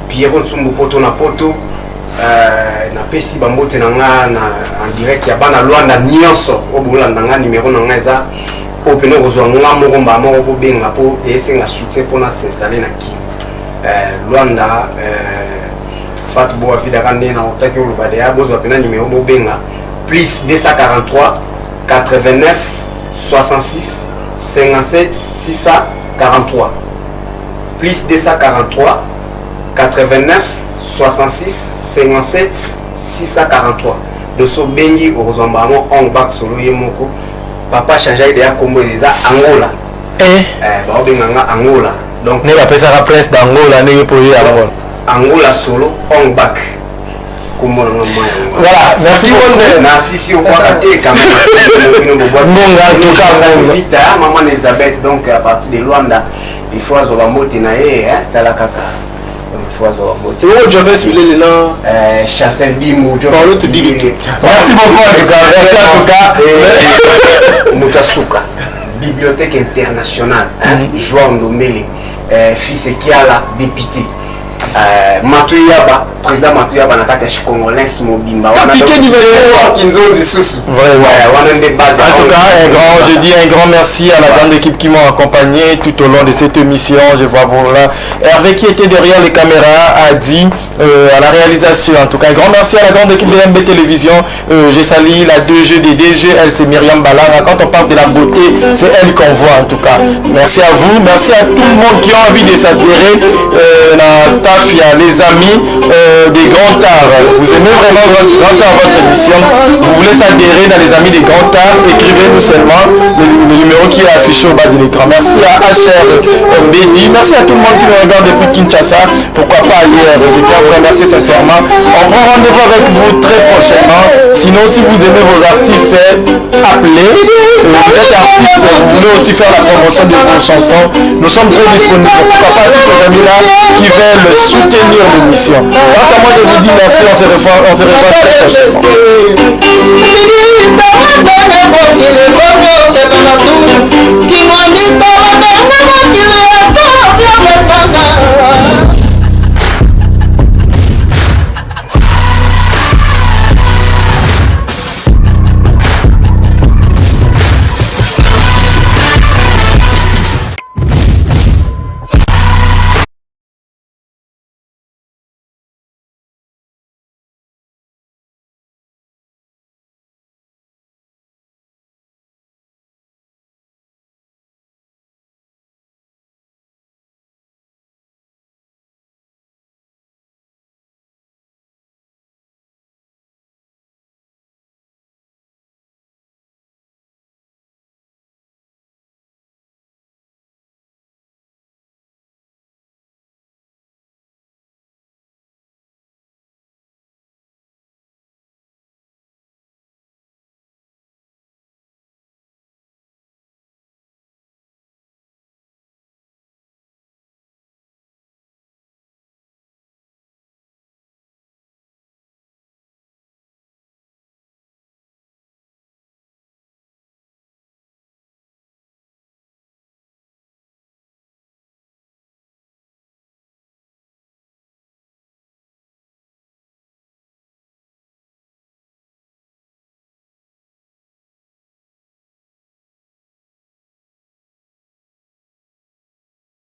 Pierrot Tsumbu poto na poto. Na pesi bambote na nga en direct ya bana Luanda nyonso obolanda nga numéro na nga eza opena kozwa nga moko mba moko po benga po esenga soutien pona s'installer na Kim Luanda Fat bo afida kande na otaki oloba de ya bozwa pena numéro bo benga plus 243 89 66 57 643 plus 243 89 66 57 643 de so bengi orozambamo on back solo yemoko papa changer de ya kombo eza Angola ba benganga Angola donc ne va pesa la presse d'Angola ne pour y Angola Angola solo on back kombo na voilà merci beaucoup na si au point até quand même ngonga tout cas vite maman Elisabeth donc à partir de Luanda il faut azoba mote na tala kaka. Je vais suivre les noms. Chassel Bimou. Merci beaucoup en tout cas. Mutasuka. Bibliothèque internationale. Joao Ndombele. Fils Kiala, député. Matuyaba, président Matuyaba na kati ya Congolais Mobimba. Capitaine du Kinzonzi Susu. En tout cas, je dis un grand merci à la grande équipe qui m'ont accompagné tout au long de cette émission. Je vois voilà Hervé qui était derrière les caméras a dit à la réalisation. En tout cas, un grand merci à la grande équipe de MB Télévision. J'ai sali la 2G des DG, elle c'est Myriam Balara. Quand on parle de la beauté, c'est elle qu'on voit en tout cas. Merci à vous, merci à tout le monde qui a envie de s'adhérer dans staff. Il y a les amis des Grands Arts. Vous aimez vraiment Grand Art, votre émission. Vous voulez s'adhérer dans les amis des Grands Arts, écrivez-nous seulement le numéro qui est affiché au bas de l'écran. Merci à HR Béni. Merci à tout le monde qui nous regarde depuis Kinshasa. Pourquoi pas ailleurs. Je tiens à vous remercier sincèrement. On prend rendez-vous avec vous très prochainement. Sinon, si vous aimez vos artistes, appelez. Vous êtes artiste, vous voulez aussi faire la promotion de vos chansons. Nous sommes très disponibles. Pourquoi pas à tous ces amis-là qui veulent soutenir l'émission. Quant à moi, je vous dis merci, on se revoit très prochainement.